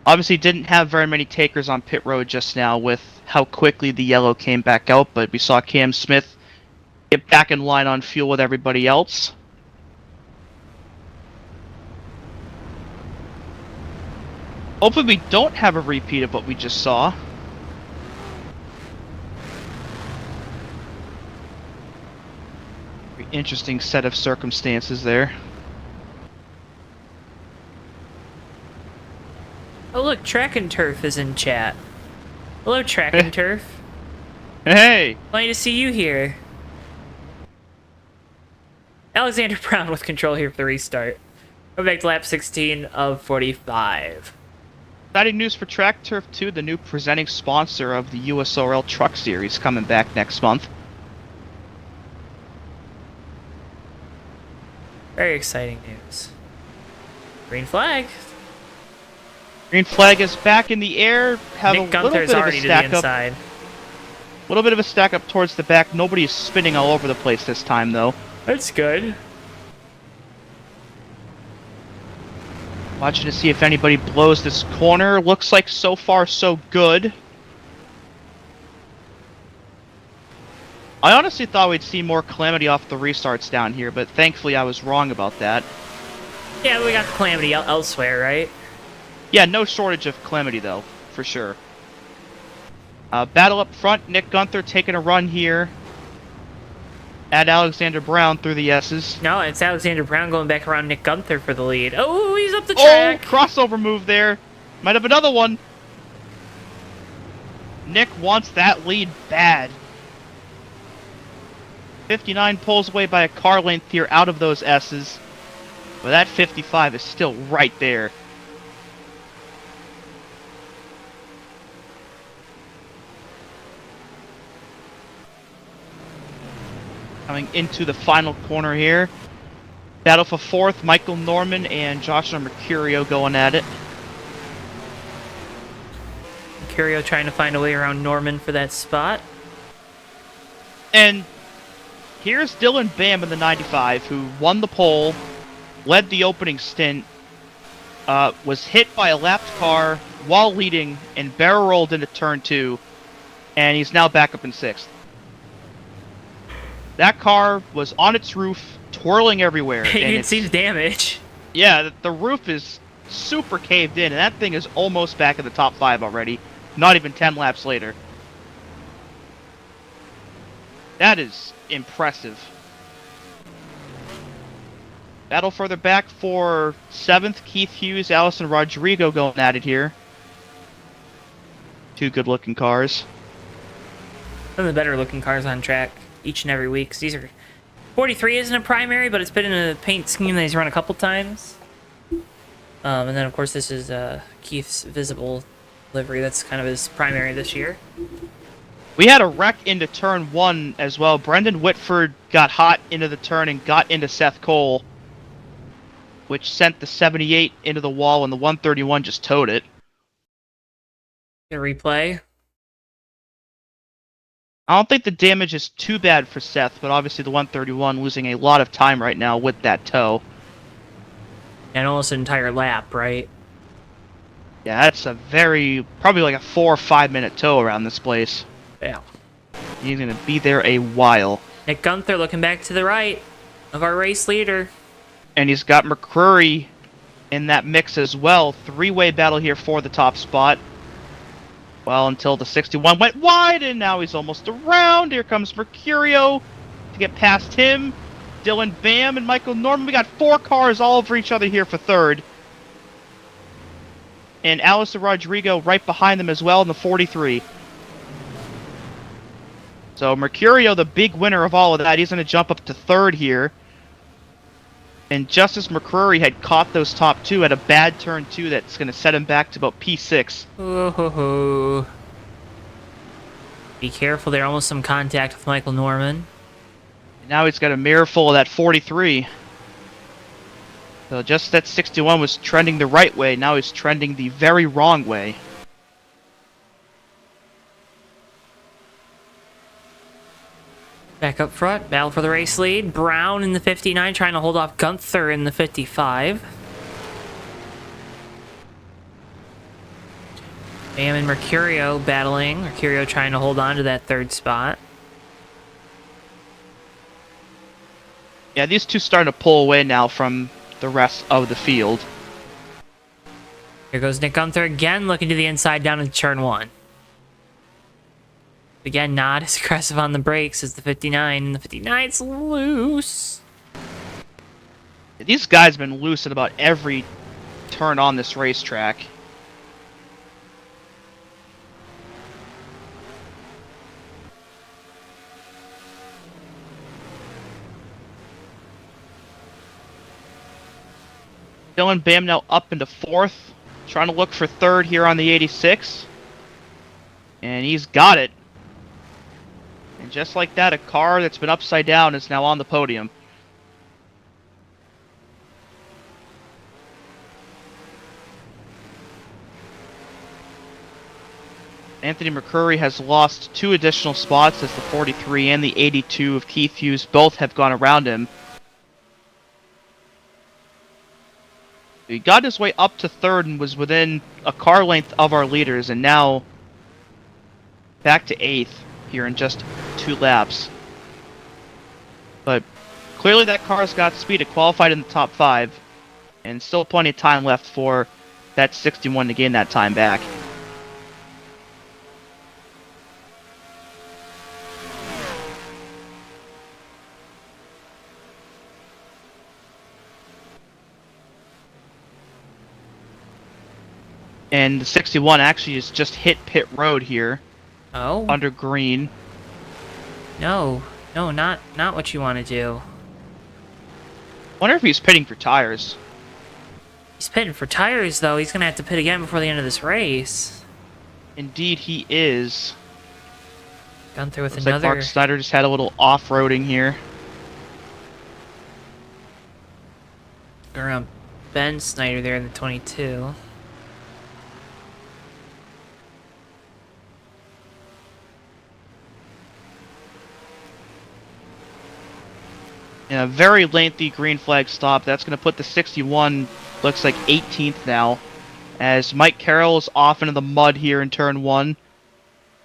Obviously didn't have very many takers on pit road just now with how quickly the yellow came back out, but we saw Cam Smith get back in line on fuel with everybody else. Hopefully we don't have a repeat of what we just saw. Very interesting set of circumstances there. Oh look, Track and Turf is in chat. Hello, Track and Turf. Hey! Funny to see you here. Alexander Brown with control here for the restart. Go back to lap 16 of 45. Exciting news for Track Turf 2, the new presenting sponsor of the USRL Truck Series, coming back next month. Very exciting news. Green flag. Green flag is back in the air. Have Nick a little Gunther's bit of a already to the stack up. inside. A little bit of a stack up towards the back. Nobody's spinning all over the place this time, though. That's good. Watching to see if anybody blows this corner. Looks like so far so good. I honestly thought we'd see more calamity off the restarts down here, but thankfully I was wrong about that. Yeah, we got calamity elsewhere, right? Yeah, no shortage of calamity though, for sure. Battle up front, Nick Gunther taking a run here. At Alexander Brown through the S's. No, it's Alexander Brown going back around Nick Gunther for the lead. Oh, he's up the track. Oh, crossover move there. Might have another one. Nick wants that lead bad. 59 pulls away by a car length here out of those S's. But that 55 is still right there. Coming into the final corner here. Battle for fourth, Michael Norman and Joshua Mercurio going at it. Mercurio trying to find a way around Norman for that spot. And here's Dylan Bam in the 95, who won the pole, led the opening stint, was hit by a lapped car while leading, and barrel rolled into turn 2, and he's now back up in 6th. That car was on its roof, twirling everywhere. You can see the damage. Yeah, the roof is super caved in, and that thing is almost back in the top 5 already. Not even 10 laps later. That is impressive. Battle further back for 7th, Keith Hughes, Allison Rodrigo going at it here. Two good-looking cars. Some of the better looking cars on track each and every week. 'Cause these are 43 isn't a primary, but it's been in a paint scheme that he's run a couple times. And then of course this is Keith's visible livery. That's kind of his primary this year. We had a wreck into turn 1 as well. Brendan Whitford got hot into the turn and got into Seth Cole, which sent the 78 into the wall, and the 131 just towed it. Get a replay. I don't think the damage is too bad for Seth, but obviously the 131 losing a lot of time right now with that tow. And almost an entire lap, right? Yeah, that's a probably like a 4 or 5 minute tow around this place. Yeah. He's gonna be there a while. Nick Gunther looking back to the right of our race leader. And he's got McCrory in that mix as well. 3-way battle here for the top spot. Well, until the 61 went wide, and now he's almost around. Here comes Mercurio to get past him. Dylan Bam and Michael Norman. We got 4 cars all over each other here for 3rd. And Allison Rodrigo right behind them as well in the 43. So Mercurio, the big winner of all of that, he's going to jump up to 3rd here. And just as McCrory had caught those top 2 at a bad turn 2, that's going to set him back to about P6. Oh. Be careful, there almost some contact with Michael Norman. And now he's got a mirror full of that 43. So just that 61 was trending the right way, now he's trending the very wrong way. Back up front, battle for the race lead. Brown in the 59 trying to hold off Gunther in the 55. Bam and Mercurio battling. Mercurio trying to hold on to that third spot. Yeah, these two starting to pull away now from the rest of the field. Here goes Nick Gunther again, looking to the inside down in turn 1. Again, not as aggressive on the brakes as the 59, and the 59's loose. These guys have been loose at about every turn on this racetrack. Dylan Bam now up into 4th, trying to look for 3rd here on the 86. And he's got it. And just like that, a car that's been upside down is now on the podium. Anthony McCurry has lost 2 additional spots as the 43 and the 82 of Keith Hughes both have gone around him. He got his way up to 3rd and was within a car length of our leaders, and now back to 8th here in just 2 laps. But clearly that car's got speed. It qualified in the top 5, and still plenty of time left for that 61 to gain that time back. And the 61 actually has just hit pit road here. Oh? Under green. No. No, not what you want to do. Wonder if he's pitting for tires. He's pitting for tires, though. He's going to have to pit again before the end of this race. Indeed, he is. Gunther with Looks like another... Mark Snyder just had a little off-roading here. Around Ben Snyder there in the 22. In a very lengthy green flag stop. That's going to put the 61, looks like 18th now. As Mike Carroll is off into the mud here in turn 1.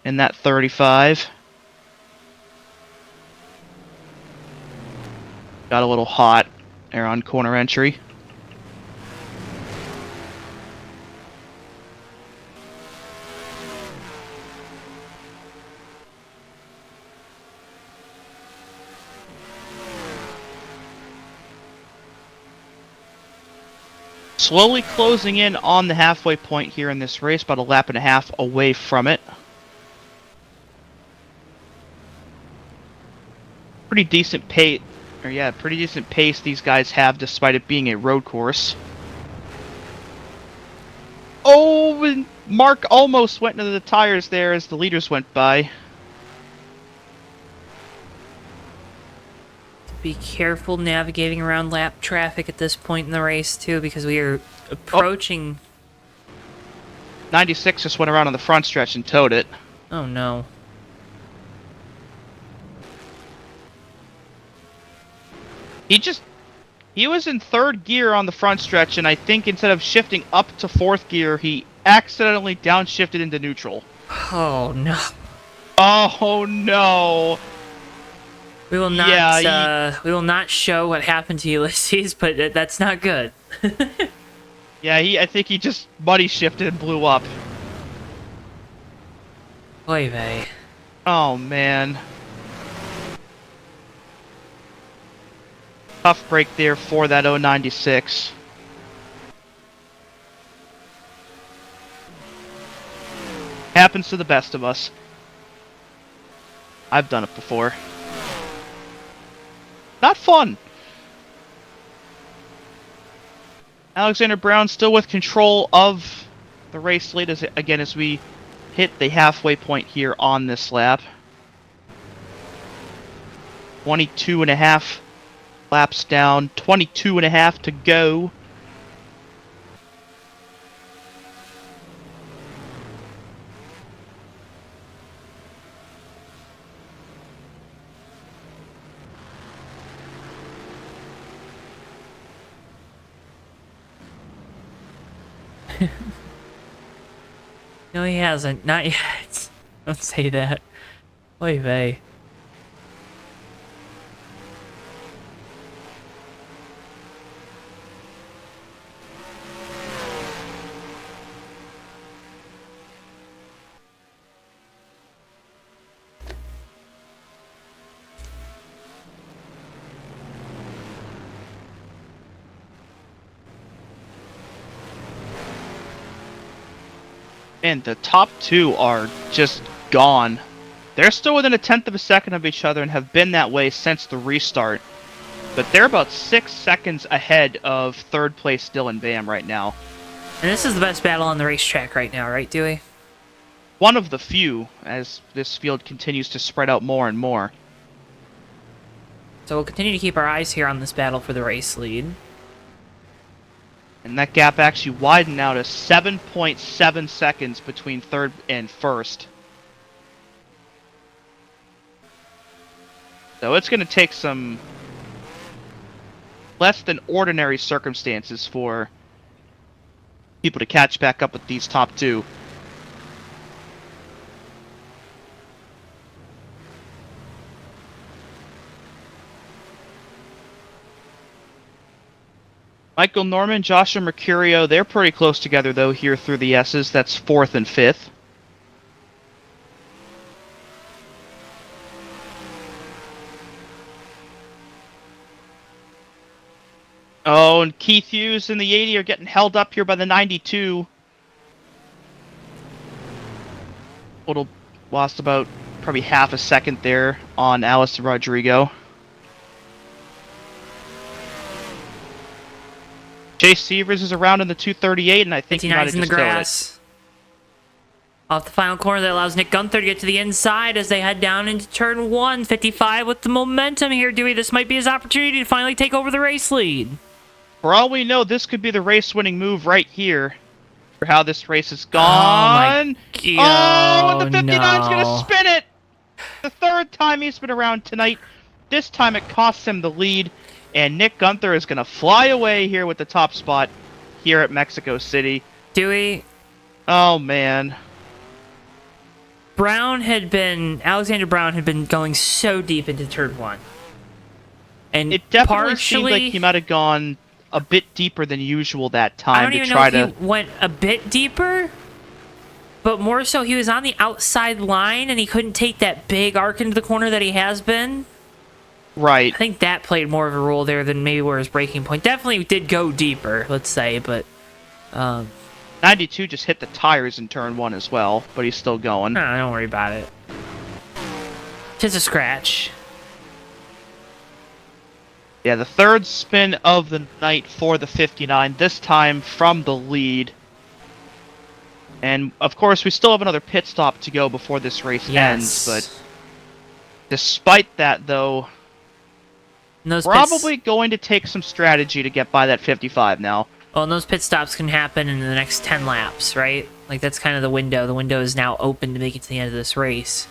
In that 35. Got a little hot there on corner entry. Slowly closing in on the halfway point here in this race, about a lap and a half away from it. Pretty decent pace, pretty decent pace these guys have despite it being a road course. Oh, and Mark almost went into the tires there as the leaders went by. Be careful navigating around lap traffic at this point in the race, too, because we are approaching... 96 just went around on the front stretch and towed it. Oh, no. He was in 3rd gear on the front stretch, and I think instead of shifting up to 4th gear, he accidentally downshifted into neutral. Oh, no. Oh, no. We will not, we will not show what happened to Ulysses, but that's not good. Yeah, I think he just buddy shifted and blew up. Oy vey. Oh, man. Tough break there for that 096. Happens to the best of us. I've done it before. Not fun. Alexander Brown still with control of the race lead as we hit the halfway point here on this lap. 22.5 laps down, 22.5 to go. No, he hasn't. Not yet. Don't say that. Oy vey. And the top two are just gone. They're still within a tenth of a second of each other and have been that way since the restart. But they're about 6 seconds ahead of third place Dylan Bam right now. And this is the best battle on the racetrack right now, right, Dewey? One of the few, as this field continues to spread out more and more. So we'll continue to keep our eyes here on this battle for the race lead. And that gap actually widened now to 7.7 seconds between third and first. So it's going to take some less than ordinary circumstances for people to catch back up with these top two. Michael Norman, Joshua Mercurio, they're pretty close together though here through the S's. That's fourth and fifth. Oh, and Keith Hughes and the 80 are getting held up here by the 92. Little lost about probably half a second there on Alistair Rodrigo. Chase Severs is around in the 238, and I think he might have 59's in the just killed it. grass. Off the final corner that allows Nick Gunther to get to the inside as they head down into turn 1. 55 with the momentum here, Dewey. This might be his opportunity to finally take over the race lead. For all we know, this could be the race-winning move right here for how this race has gone. Oh, and the 59's going to spin it! The third time he's been around tonight. This time it costs him the lead, and Nick Gunther is going to fly away here with the top spot here at Mexico City. Dewey, Oh, man. Alexander Brown had been going so deep into turn 1. And It definitely seemed like he might have gone a bit deeper than usual that I time don't to even know try if to... he went a bit deeper, but more so he was on the outside line and he couldn't take that big arc into the corner that he has been. Right. I think that played more of a role there than maybe where his breaking point. Definitely did go deeper, let's say, but 92 just hit the tires in turn 1 as well, but he's still going. nah, don't worry about it. Tis a scratch. Yeah, the third spin of the night for the 59, this time from the lead. And, of course, we still have another pit stop to go before this race ends, but despite that, though, probably going to take some strategy to get by that 55 now. Well, and those pit stops can happen in the next 10 laps, right? Like, that's kind of the window. The window is now open to make it to the end of this race.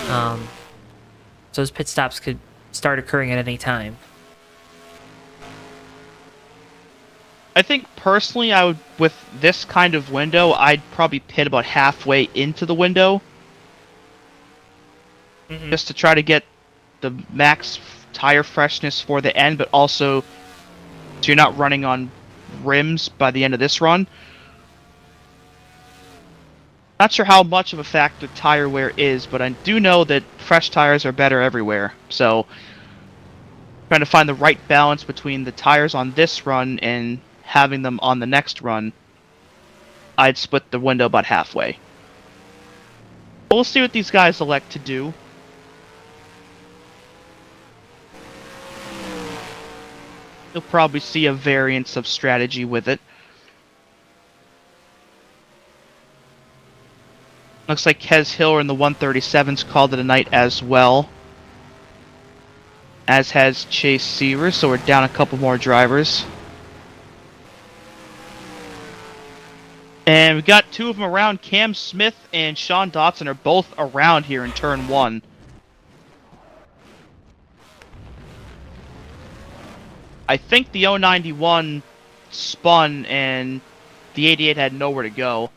So those pit stops could start occurring at any time. I think, personally, I would, with this kind of window, I'd probably pit about halfway into the window. Just to try to get the max tire freshness for the end, but also so you're not running on rims by the end of this run. Not sure how much of a factor tire wear is, but I do know that fresh tires are better everywhere. So, trying to find the right balance between the tires on this run and having them on the next run, I'd split the window about halfway. We'll see what these guys elect to do. You'll probably see a variance of strategy with it. Looks like Kez Hill in the 137's called it a night as well. As has Chase Seaver, so we're down a couple more drivers. And we got two of them around. Cam Smith and Sean Dotson are both around here in turn 1. I think the 091 spun and the 88 had nowhere to go.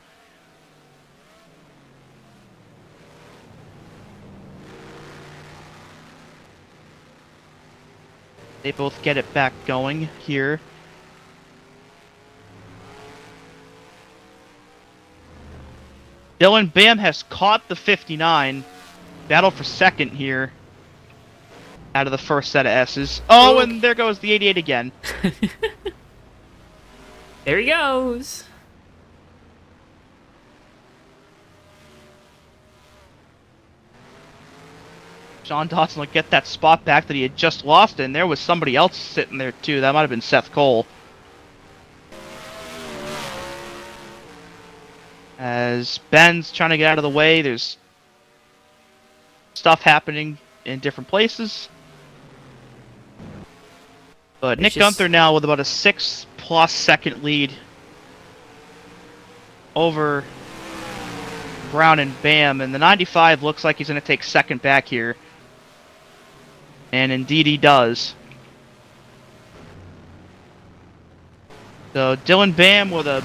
They both get it back going here. Dylan Bam has caught the 59. Battle for second here. Out of the first set of S's. Oh, and there goes the 88 again. There he goes. Sean Dawson will get that spot back that he had just lost, and there was somebody else sitting there too. That might have been Seth Cole. As Ben's trying to get out of the way, there's stuff happening in different places. But Nick Gunther now with about a 6+ second lead over Brown and Bam, and the 95 looks like he's going to take second back here. And indeed he does. So Dylan Bam with a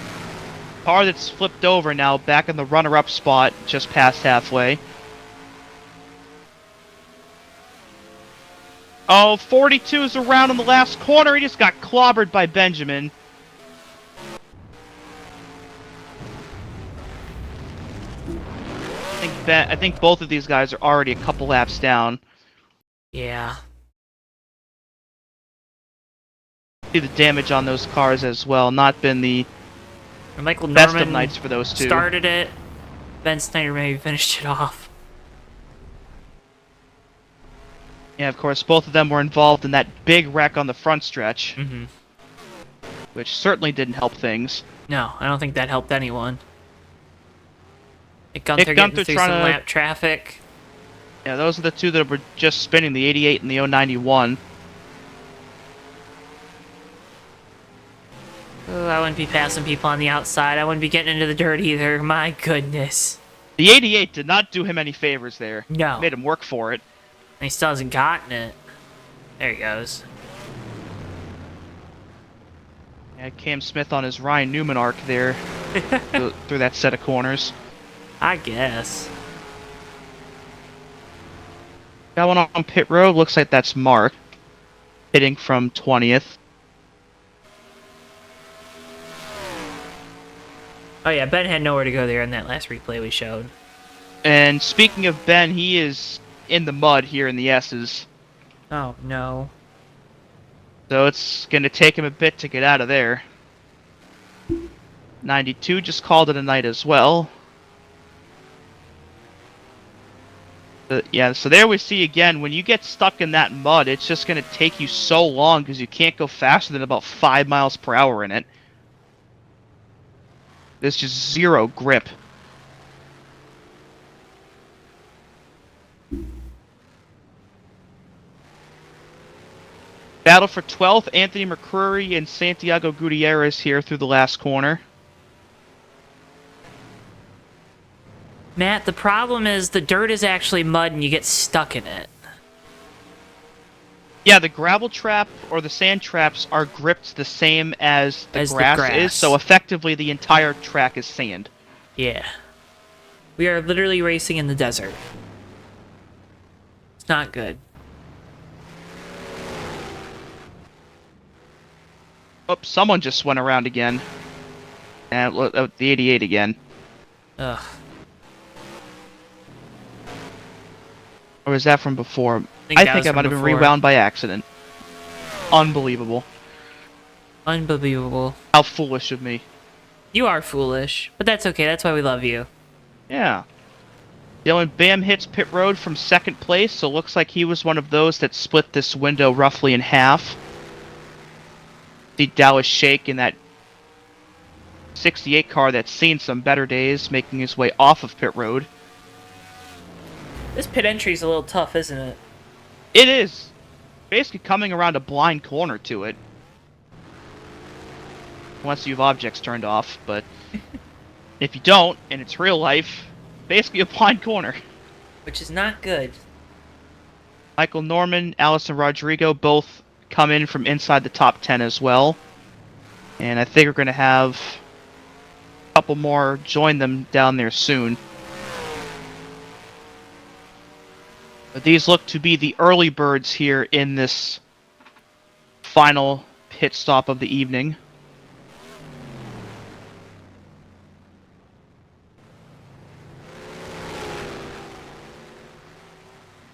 car that's flipped over now, back in the runner-up spot, just past halfway. Oh, 42's around in the last corner. He just got clobbered by Benjamin. I think both of these guys are already a couple laps down. Yeah. See the damage on those cars as well. Not been the Michael best Norman of nights for those two. started it. Ben Snyder maybe finished it off. Yeah, of course, both of them were involved in that big wreck on the front stretch. Mm-hmm. Which certainly didn't help things. No, I don't think that helped anyone. Nick Gunther Gunther getting through trying some to- lap traffic. Yeah, those are the two that were just spinning, the 88 and the 091. Oh, I wouldn't be passing people on the outside. I wouldn't be getting into the dirt either. My goodness. The 88 did not do him any favors there. No. Made him work for it. And he still hasn't gotten it. There he goes. Yeah, Cam Smith on his Ryan Newman arc there through that set of corners. I guess. Got one on pit road. Looks like that's Mark. Hitting from 20th. Oh yeah, Ben had nowhere to go there in that last replay we showed. And speaking of Ben, he is in the mud here in the S's. Oh no. So it's going to take him a bit to get out of there. 92 just called it a night as well. Yeah, so there we see again, when you get stuck in that mud, it's just going to take you so long because you can't go faster than about 5 miles per hour in it. There's just zero grip. Battle for 12th, Anthony McCrory and Santiago Gutierrez here through the last corner. Matt, the problem is the dirt is actually mud and you get stuck in it. Yeah, the gravel trap or the sand traps are gripped the same as the grass is, so effectively the entire track is sand. Yeah. We are literally racing in the desert. It's not good. Oh, someone just went around again. And the 88 again. Ugh. Or was that from before? I I think think that I was might from have been before. rewound by accident. Unbelievable. Unbelievable. How foolish of me. You are foolish, but that's okay. That's why we love you. Yeah. Dylan Bam hits pit road from second place, so looks like he was one of those that split this window roughly in half. See Dallas Shake in that 68 car that's seen some better days, making his way off of pit road. This pit entry's a little tough, isn't it? It is. Basically coming around a blind corner to it. Unless you have objects turned off, but if you don't, and it's real life, basically a blind corner. Which is not good. Michael Norman, Allison Rodrigo both come in from inside the top 10 as well. And I think we're going to have couple more join them down there soon. But these look to be the early birds here in this final pit stop of the evening.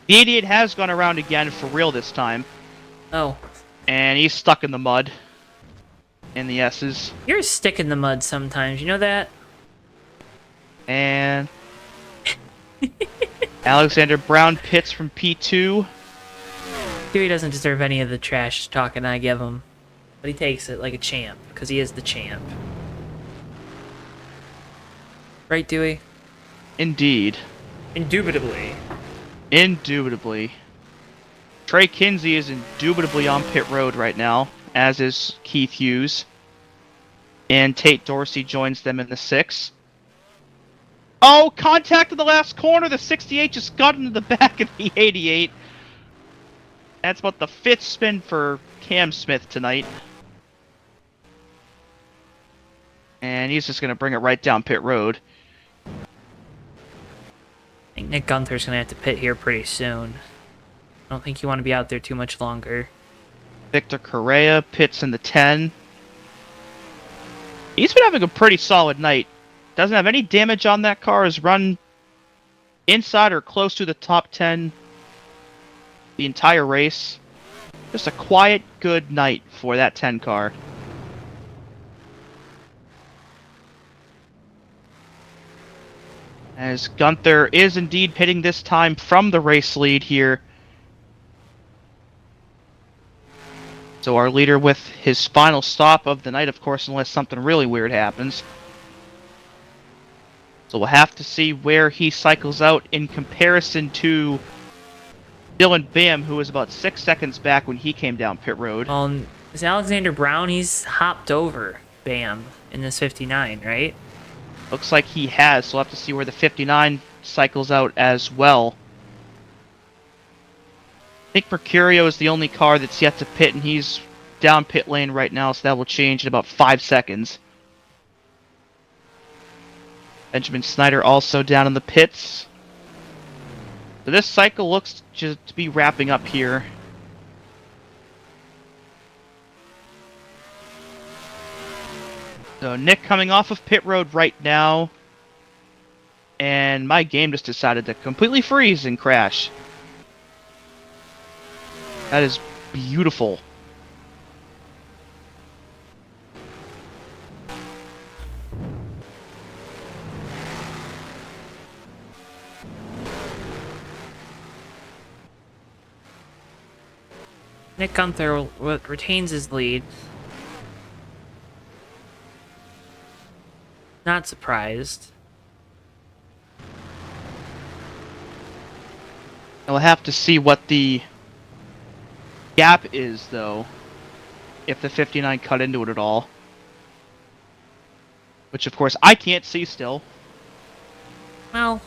The 88 has gone around again for real this time. Oh. And he's stuck in the mud. In the S's. You're a stick in the mud sometimes, you know that? And Alexander Brown pits from P2. Dewey doesn't deserve any of the trash talking I give him. But he takes it like a champ, because he is the champ. Right, Dewey? Indeed. Indubitably. Indubitably. Trey Kinsey is indubitably on pit road right now, as is Keith Hughes. And Tate Dorsey joins them in the 6. Oh, contact in the last corner! The 68 just got into the back of the 88. That's about the 5th spin for Cam Smith tonight. And he's just going to bring it right down pit road. I think Nick Gunther's going to have to pit here pretty soon. I don't think you want to be out there too much longer. Victor Correa pits in the 10. He's been having a pretty solid night. Doesn't have any damage on that car. Has run inside or close to the top 10 the entire race. Just a quiet, good night for that 10 car. As Gunther is indeed pitting this time from the race lead here. So our leader with his final stop of the night, of course, unless something really weird happens. So we'll have to see where he cycles out in comparison to Dylan Bam, who was about 6 seconds back when he came down pit road. Is Alexander Brown? He's hopped over Bam in this 59, right? Looks like he has, so we'll have to see where the 59 cycles out as well. I think Mercurio is the only car that's yet to pit, and he's down pit lane right now, so that will change in about 5 seconds. Benjamin Snyder also down in the pits. So this cycle looks to be wrapping up here. So Nick coming off of pit road right now. And my game just decided to completely freeze and crash. That is beautiful. Nick Gunther retains his lead. Not surprised. We'll have to see what the gap is, though, if the 59 cut into it at all. Which, of course, I can't see still. Well,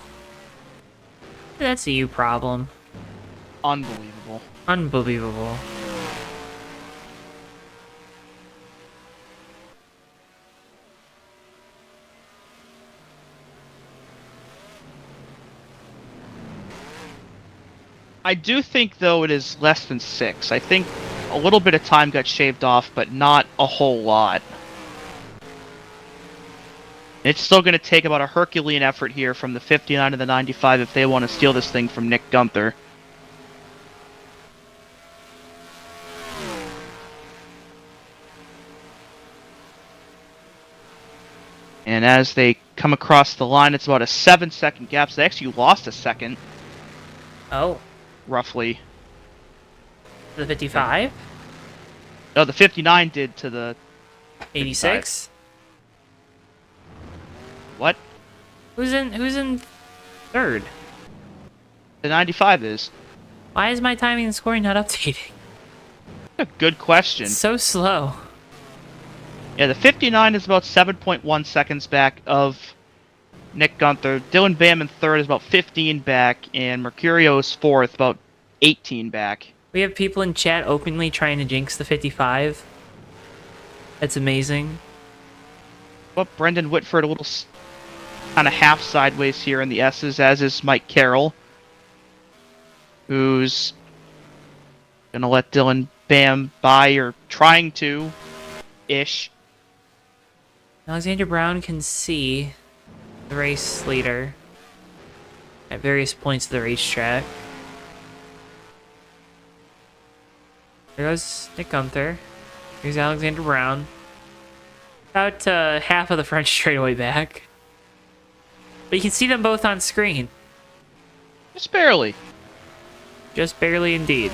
that's a you problem. Unbelievable. Unbelievable. I do think, though, it is less than 6. I think a little bit of time got shaved off, but not a whole lot. It's still going to take about a Herculean effort here from the 59 to the 95 if they want to steal this thing from Nick Gunther. And as they come across the line, it's about a 7-second gap. So they actually lost a second. Oh. Roughly. The 55? No, the 59 did to the 86? What? Who's in third? The 95 is. Why is my timing and scoring not updating? A good question. It's so slow. Yeah, the 59 is about 7.1 seconds back of Nick Gunther. Dylan Bam in third is about 15 back, and Mercurio is fourth, about 18 back. We have people in chat openly trying to jinx the 55. That's amazing. Well, Brendan Whitford a little kind of half sideways here in the S's, as is Mike Carroll, who's gonna let Dylan Bam by, or trying to, ish. Alexander Brown can see the race leader at various points of the racetrack. There goes Nick Gunther. Here's Alexander Brown. About half of the front straightaway back. But you can see them both on screen. Just barely. Just barely indeed.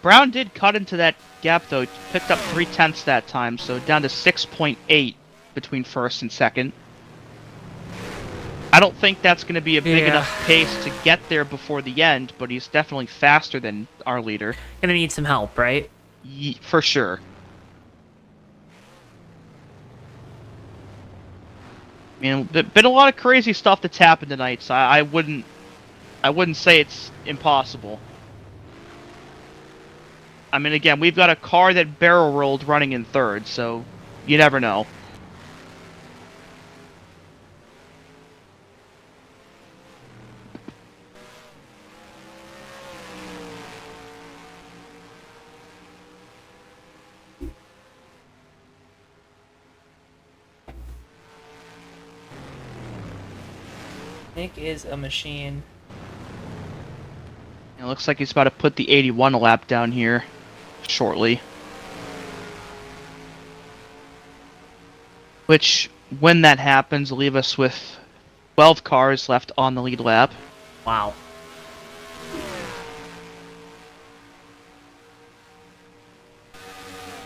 Brown did cut into that gap, though. Picked up 0.3 that time, so down to 6.8 between first and second. I don't think that's going to be a big enough pace to get there before the end, but he's definitely faster than our leader. Gonna need some help, right? For sure. I mean, there's been a lot of crazy stuff that's happened tonight, so I wouldn't say it's impossible. I mean, again, we've got a car that barrel rolled running in third, so you never know. Nick is a machine. It looks like he's about to put the 81 lap down here shortly. Which, when that happens, will leave us with 12 cars left on the lead lap. Wow.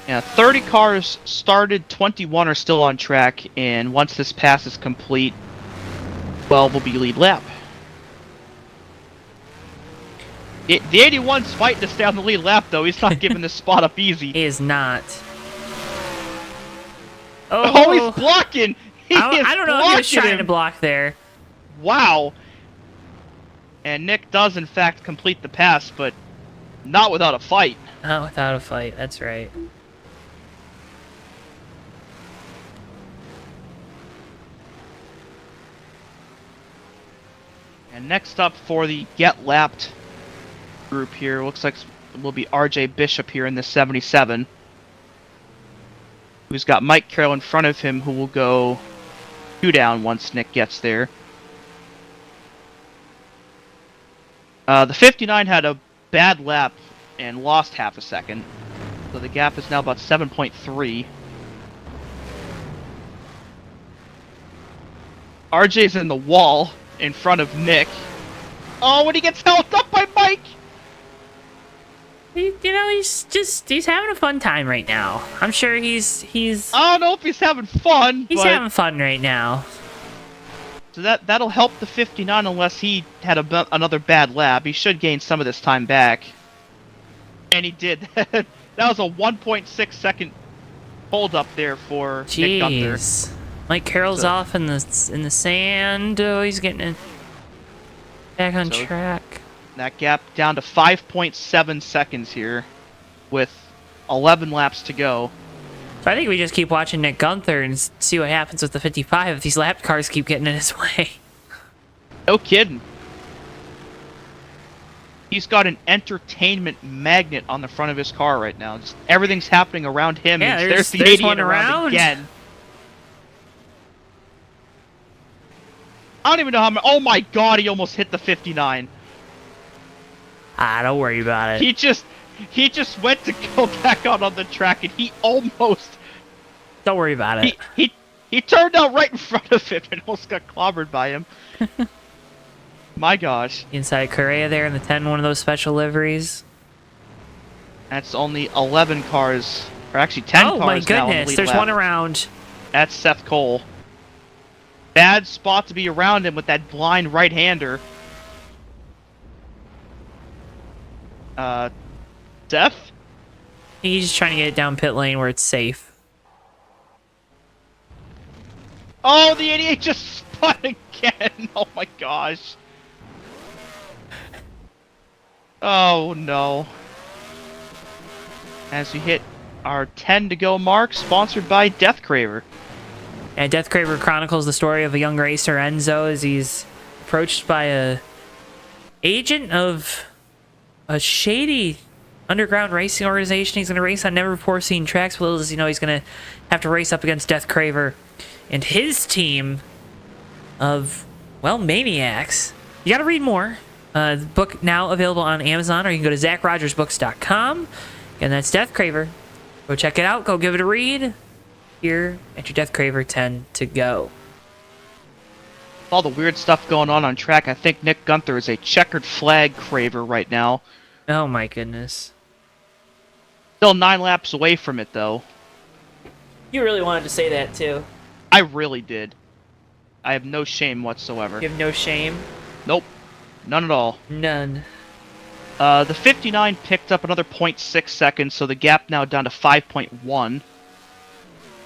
Yeah, 30 cars started, 21 are still on track, and once this pass is complete, 12 will be lead lap. The 81's fighting to stay on the lead lap, though. He's not giving this spot up easy. He is not. Oh, he's blocking! I don't know if he was trying to block there. Wow. And Nick does, in fact, complete the pass, but not without a fight. Not without a fight, that's right. And next up for the Get Lapped group here, looks like it will be RJ Bishop here in the 77. Who's got Mike Carroll in front of him, who will go 2 down once Nick gets there. The 59 had a bad lap and lost half a second. So the gap is now about 7.3. RJ's in the wall in front of Nick. Oh, when he gets held up by Mike! You know, he's having a fun time right now. I'm sure he's I don't know if he's having fun, he's having fun right now. So that'll help the 59 unless he had another bad lap. He should gain some of this time back. And he did. That was a 1.6 second hold up there for Nick Gunther. Jeez. Mike Carroll's off in the sand. Oh, he's getting it back on track. That gap down to 5.7 seconds here with 11 laps to go. So I think we just keep watching Nick Gunther and see what happens with the 55 if these lap cars keep getting in his way. No kidding. He's got an entertainment magnet on the front of his car right now. Just everything's happening around him. Yeah, and there's the 80 one around again. I don't even know how many. Oh my god, he almost hit the 59. Don't worry about it. He just went to go back out on the track and he almost. Don't worry about it. He turned out right in front of him and almost got clobbered by him. My gosh. Inside Correa there in the 10, one of those special liveries. That's only 11 cars, or actually 10 cars now. Oh my On the goodness, lead there's lap. one around. That's Seth Cole. Bad spot to be around him with that blind right-hander. Seth? He's just trying to get it down pit lane where it's safe. Oh, the 88 just spun again. Oh my gosh. Oh no. As we hit our 10 to go mark, sponsored by Death Craver. And Death Craver chronicles the story of a young racer, Enzo, as he's approached by a agent of a shady underground racing organization. He's going to race on never-before-seen tracks. But little does he know he's going to have to race up against Death Craver and his team of, well, maniacs. You got to read more. The book now available on Amazon, or you can go to ZachRogersBooks.com. And that's Death Craver. Go check it out. Go give it a read. Here at your Death Craver 10 to go. All the weird stuff going on track, I think Nick Gunther is a checkered flag craver right now. Oh my goodness. Still 9 laps away from it, though. You really wanted to say that, too. I really did. I have no shame whatsoever. You have no shame? Nope. None at all. None. The 59 picked up another 0.6 seconds, so the gap now down to 5.1.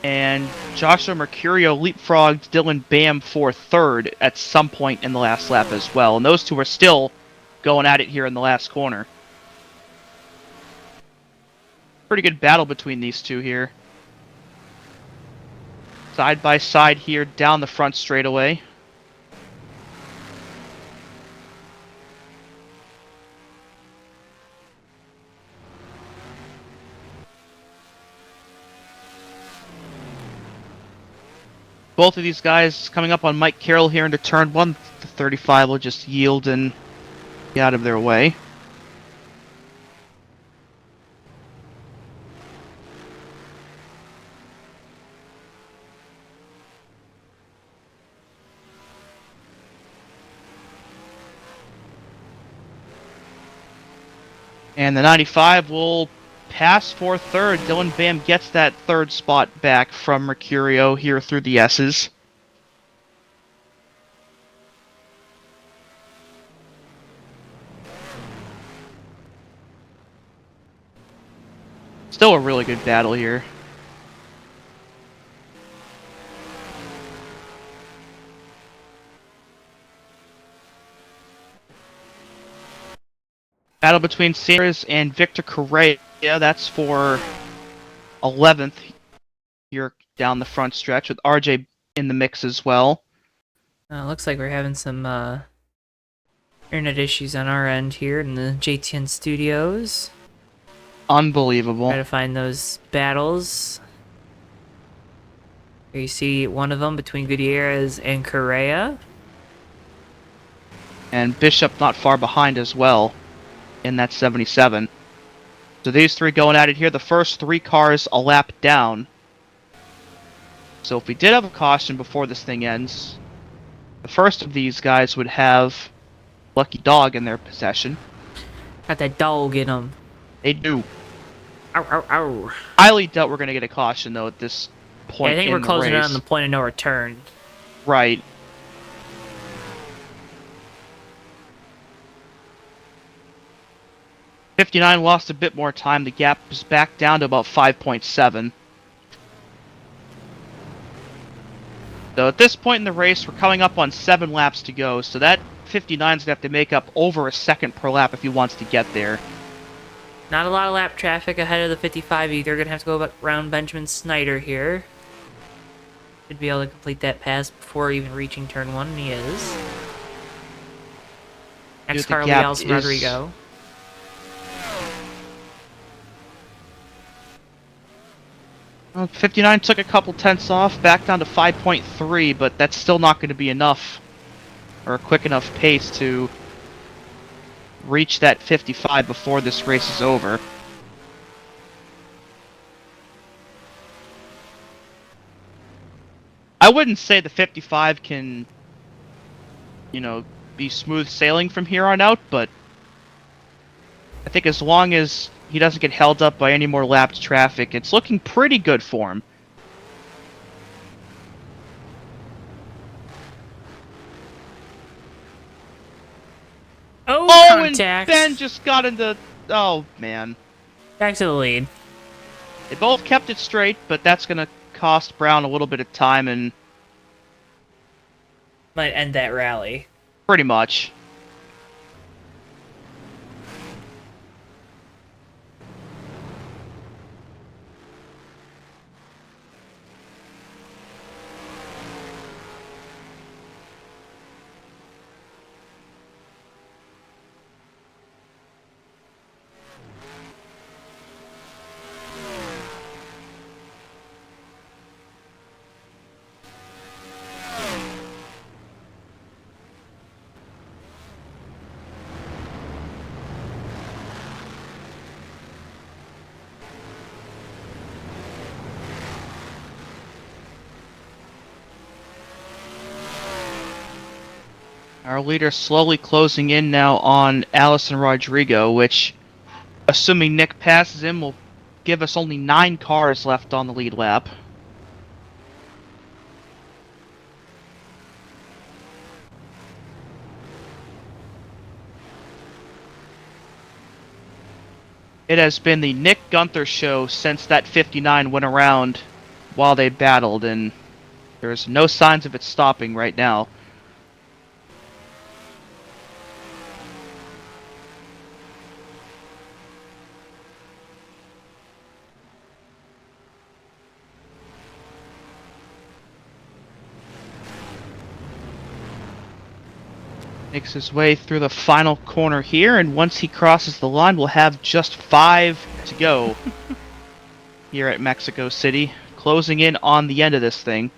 And Joshua Mercurio leapfrogged Dylan Bam for third at some point in the last lap as well. And those two are still going at it here in the last corner. Pretty good battle between these two here. Side by side here down the front straightaway. Both of these guys coming up on Mike Carroll here into turn 1. The 35 will just yield and get out of their way. And the 95 will pass for third. Dylan Bam gets that third spot back from Mercurio here through the S's. Still a really good battle here. Battle between Sanders and Victor Correa. That's for 11th here down the front stretch with RJ in the mix as well. Looks like we're having some internet issues on our end here in the JTN studios. Unbelievable. Try to find those battles. Here you see one of them between Gutierrez and Correa. And Bishop not far behind as well in that 77. So these three going at it here. The first 3 cars a lap down. So if we did have a caution before this thing ends, the first of these guys would have Lucky Dog in their possession. Got that dog in them. They do. Ow, ow, ow. Highly doubt we're going to get a caution, though, at this point Yeah, I think in we're closing the in race. on the point of no return. Right. '59 lost a bit more time. The gap is back down to about 5.7. So at this point in the race, we're coming up on 7 laps to go. So that 59's going to have to make up over a second per lap if he wants to get there. Not a lot of lap traffic ahead of the 55 either. Gonna have to go around Benjamin Snyder here. Should be able to complete that pass before even reaching turn 1, and he is. Next car will be Alison Rodrigo. Well, 59 took a couple tenths off, back down to 5.3, but that's still not going to be enough, or a quick enough pace to reach that 55 before this race is over. I wouldn't say the 55 can, you know, be smooth sailing from here on out, but I think as long as he doesn't get held up by any more lapped traffic, it's looking pretty good for him. Oh, And contact. Ben just got into... Oh, man. Back to the lead. They both kept it straight, but that's going to cost Brown a little bit of time, and Might end that rally. pretty much. Our leader slowly closing in now on Allison Rodrigo, which, assuming Nick passes him, will give us only 9 cars left on the lead lap. It has been the Nick Gunther show since that 59 went around while they battled, and there's no signs of it stopping right now. Makes his way through the final corner here, and once he crosses the line, we'll have just 5 to go here at Mexico City, closing in on the end of this thing.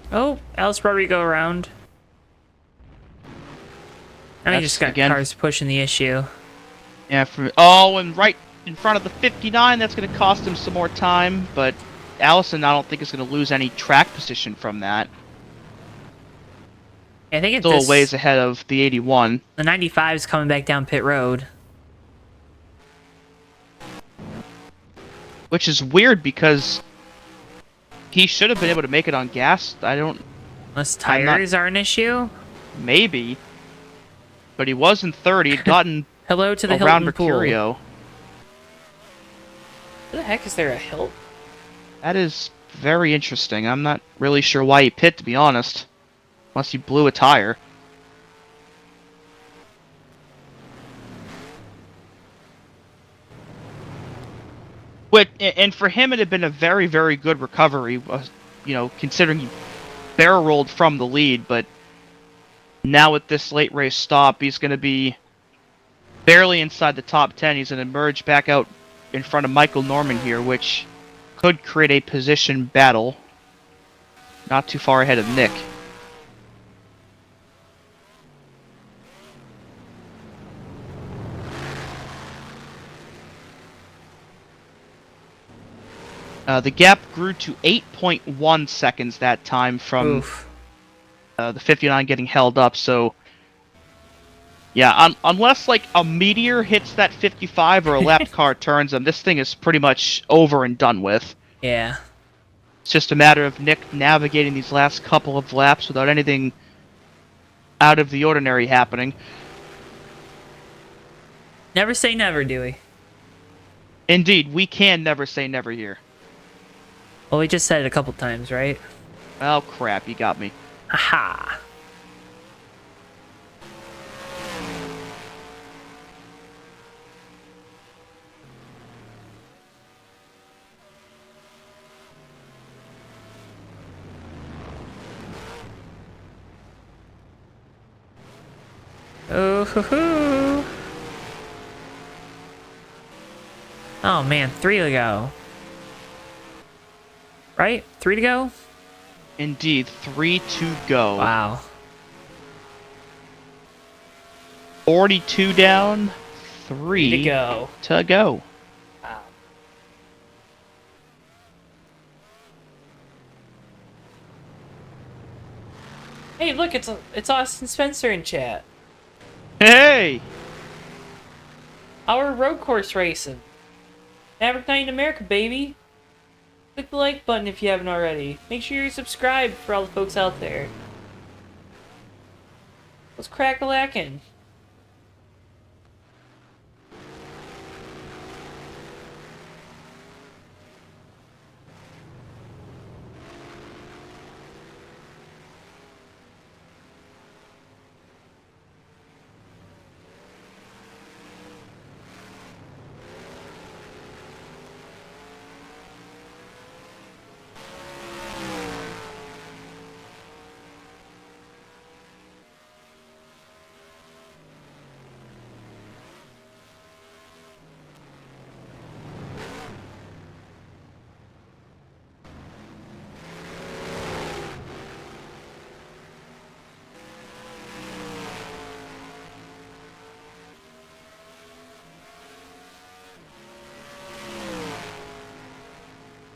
Oh, Alice Rodrigo around. And he That's just got again cars pushing the issue. Yeah, and right in front of the 59, that's going to cost him some more time, but Allison, I don't think is going to lose any track position from that. I think it's Still a ways ahead of the 81. The 95 is coming back down pit road. Which is weird because he should have been able to make it on gas. Unless tires are an issue? Maybe. But he was in 30. He'd gotten Hello to the around Hilton pool. Mercurio. Where the heck is there a hilt? That is very interesting. I'm not really sure why he pit, to be honest. Unless he blew a tire. And for him, it had been a very, very good recovery, considering he barrel rolled from the lead, but now with this late race stop, he's going to be barely inside the top 10. He's going to merge back out in front of Michael Norman here, which could create a position battle. Not too far ahead of Nick. The gap grew to 8.1 seconds that time from the 59 getting held up, so yeah, unless like a meteor hits that 55 or a lapped car turns them, this thing is pretty much over and done with. Yeah. It's just a matter of Nick navigating these last couple of laps without anything out of the ordinary happening. Never say never, Dewey. Indeed, we can never say never here. Well, we just said it a couple times, right? Oh crap, you got me. Aha! Oh, hoo hoo! Oh man, 3 to go. Right? 3 to go? Indeed, 3 to go. Wow. 42 down, 3 to go. To go. Wow. Hey, look, it's Austin Spencer in chat. Hey! Our road course racing. Maverick Night in America, baby. Click the like button if you haven't already. Make sure you're subscribed for all the folks out there. Let's crack-a-lackin'.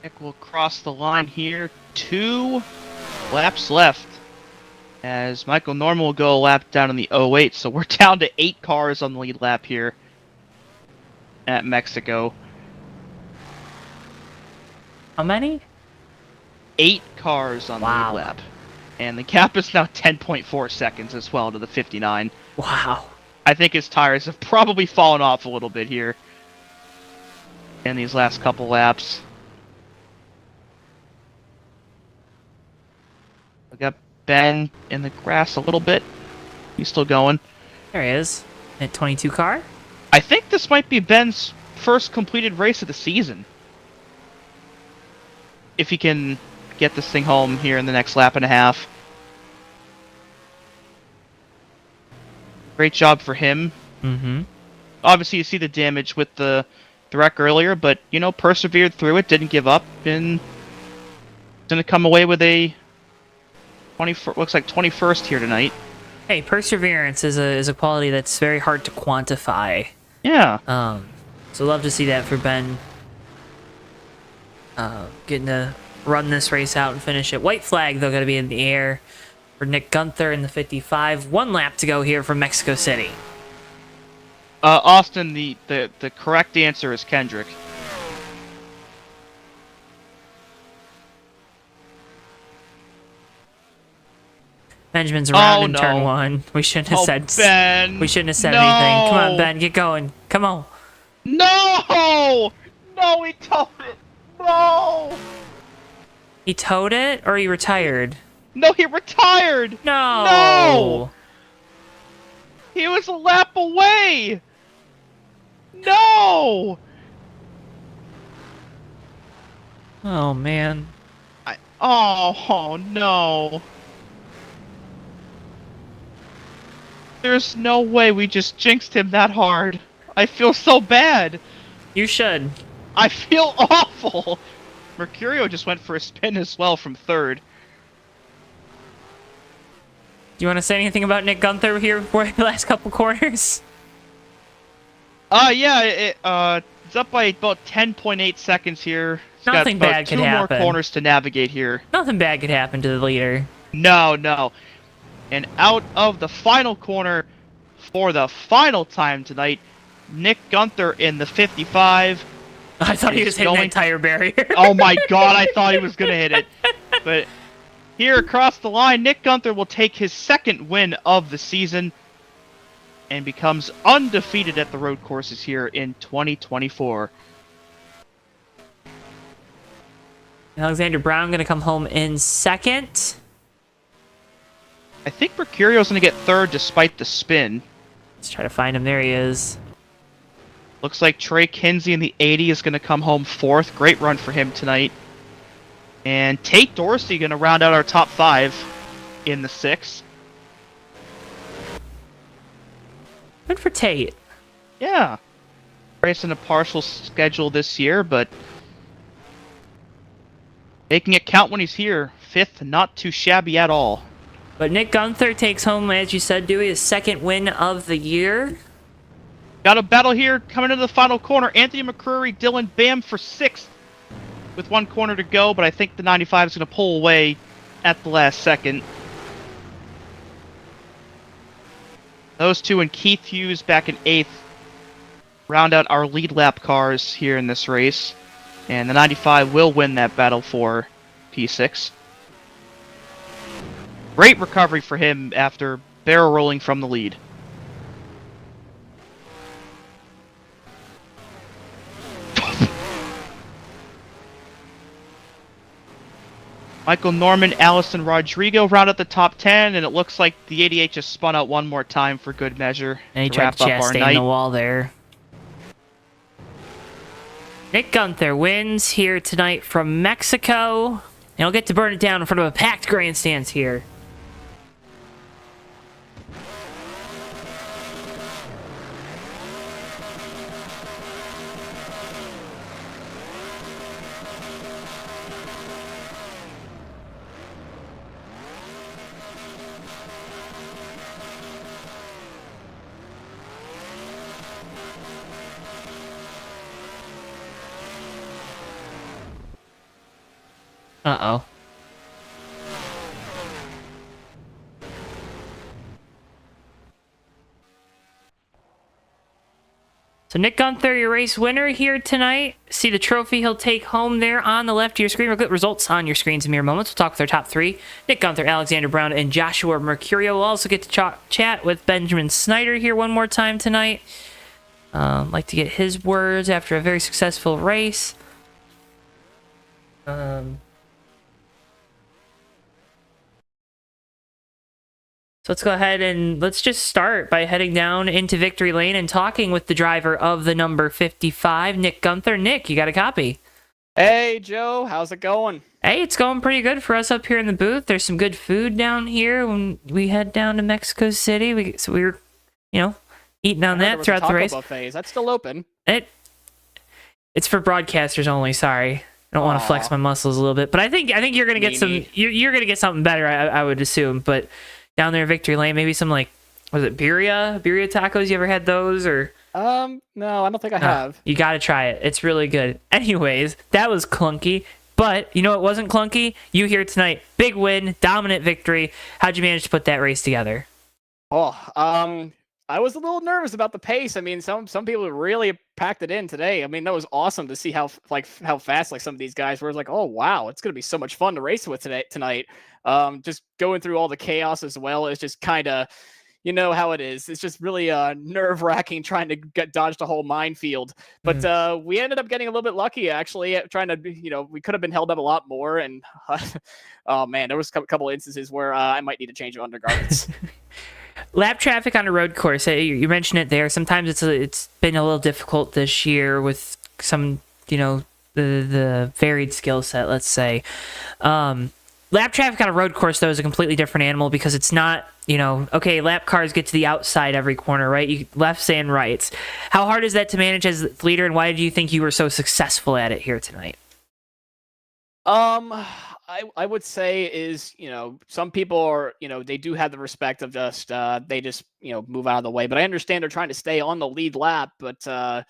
Nick will cross the line here. 2 laps left. As Michael Norman will go a lap down in the 08, so we're down to 8 cars on the lead lap here at Mexico. How many? 8 cars on the lead lap. And the gap is now 10.4 seconds as well to the 59. Wow. I think his tires have probably fallen off a little bit here in these last couple laps. We got Ben in the grass a little bit. He's still going. There he is. At 22 car. I think this might be Ben's first completed race of the season. If he can get this thing home here in the next lap and a half. Great job for him. Mm-hmm. Obviously, you see the damage with the wreck earlier, but, you know, persevered through it, didn't give up, and going to come away with a looks like 21st here tonight. Hey, perseverance is a quality that's very hard to quantify. Yeah. So love to see that for Ben. Getting to run this race out and finish it. White flag, though, got to be in the air for Nick Gunther in the 55. 1 lap to go here from Mexico City. Austin, the correct answer is Kendrick. Benjamin's around in no. turn 1. We shouldn't have said. Ben. We shouldn't have said No. anything. Come on, Ben, get going. Come on. No! No, he told it. No! He towed it, or he retired? No, he retired. No. No! He was a lap away. No! Oh man. Oh no. There's no way we just jinxed him that hard. I feel so bad. You should. I feel awful. Mercurio just went for a spin as well from 3rd. Do you want to say anything about Nick Gunther here before the last couple corners? Yeah, it's up by about 10.8 seconds here. He's Nothing got about bad could 2 more happen. corners to navigate here. Nothing bad could happen to the leader. No. And out of the final corner for the final time tonight, Nick Gunther in the 55. I thought he He's was hitting going- that tire barrier. Oh my god, I thought he was going to hit it. But here across the line, Nick Gunther will take his 2nd win of the season and becomes undefeated at the road courses here in 2024. Alexander Brown going to come home in 2nd. I think Mercurio's going to get 3rd despite the spin. Let's try to find him. There he is. Looks like Trey Kinsey in the 80 is going to come home 4th. Great run for him tonight. And Tate Dorsey going to round out our top 5 in the 6th. Good for Tate. Yeah. Racing a partial schedule this year, but making it count when he's here. 5th, not too shabby at all. But Nick Gunther takes home, as you said, Dewey, his 2nd win of the year. Got a battle here coming into the final corner. Anthony McCreary, Dylan Bam for 6th with 1 corner to go, but I think the 95 is going to pull away at the last second. Those two and Keith Hughes back in 8th round out our lead lap cars here in this race. And the 95 will win that battle for P6. Great recovery for him after barrel rolling from the lead. Michael Norman, Allison Rodrigo round out the top 10, and it looks like the 88 just spun out one more time for good measure And he to tried wrap to up our chastain night. the wall there. Nick Gunther wins here tonight from Mexico. And he'll get to burn it down in front of a packed grandstands here. Uh-oh. So Nick Gunther, your race winner here tonight. See the trophy he'll take home there on the left of your screen. We'll get results on your screens in mere moments. We'll talk with our top three. Nick Gunther, Alexander Brown, and Joshua Mercurio. We'll also get to chat with Benjamin Snyder here one more time tonight. Like to get his words after a very successful race. So let's go ahead and let's just start by heading down into Victory Lane and talking with the driver of the number 55, Nick Gunther. Nick, you got a copy? Hey, Joe. How's it going? Hey, it's going pretty good for us up here in the booth. There's some good food down here when we head down to Mexico City. We were, eating on that throughout the race. Buffet. Is that still open? It's for broadcasters only. Sorry, I don't want to flex my muscles a little bit, but I think you're gonna get some. You're gonna get something better. I would assume, but. Down there in Victory Lane, maybe some was it birria tacos? You ever had those or? No, I don't think I have. You got to try it. It's really good. Anyways, that was clunky, but you know it wasn't clunky? You here tonight. Big win, dominant victory. How'd you manage to put that race together? I was a little nervous about the pace. I mean, some people really packed it in today. I mean, that was awesome to see how fast some of these guys were. Like, oh wow, it's gonna be so much fun to race with tonight. Just going through all the chaos as well. It's just kind of, you know how it is. It's just really nerve wracking trying to dodge the whole minefield. But we ended up getting a little bit lucky actually. Trying to, we could have been held up a lot more. And oh man, there was a couple instances where I might need to change undergarments. Lap traffic on a road course. You mentioned it there. Sometimes it's been a little difficult this year with some, the varied skill set. Let's say, lap traffic on a road course though is a completely different animal because it's not, okay, lap cars get to the outside every corner, right? Lefts and rights. How hard is that to manage as the leader, and why do you think you were so successful at it here tonight? I would say is, some people are, they do have the respect of just, they just, move out of the way. But I understand they're trying to stay on the lead lap. But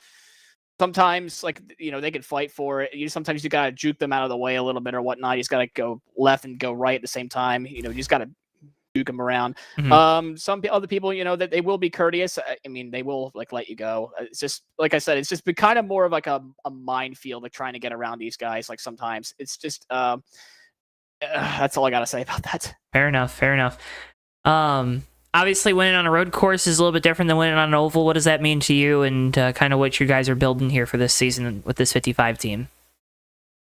sometimes, they can fight for it. Sometimes you got to juke them out of the way a little bit or whatnot. You just got to go left and go right at the same time. You just got to juke them around. Mm-hmm. Some other people, that they will be courteous. I mean, they will let you go. It's just, like I said, it's just been kind of more of a minefield, trying to get around these guys. Sometimes it's just, that's all I gotta say about that. Fair enough. Obviously winning on a road course is a little bit different than winning on an oval. What does that mean to you, and kind of what you guys are building here for this season with this 55 team?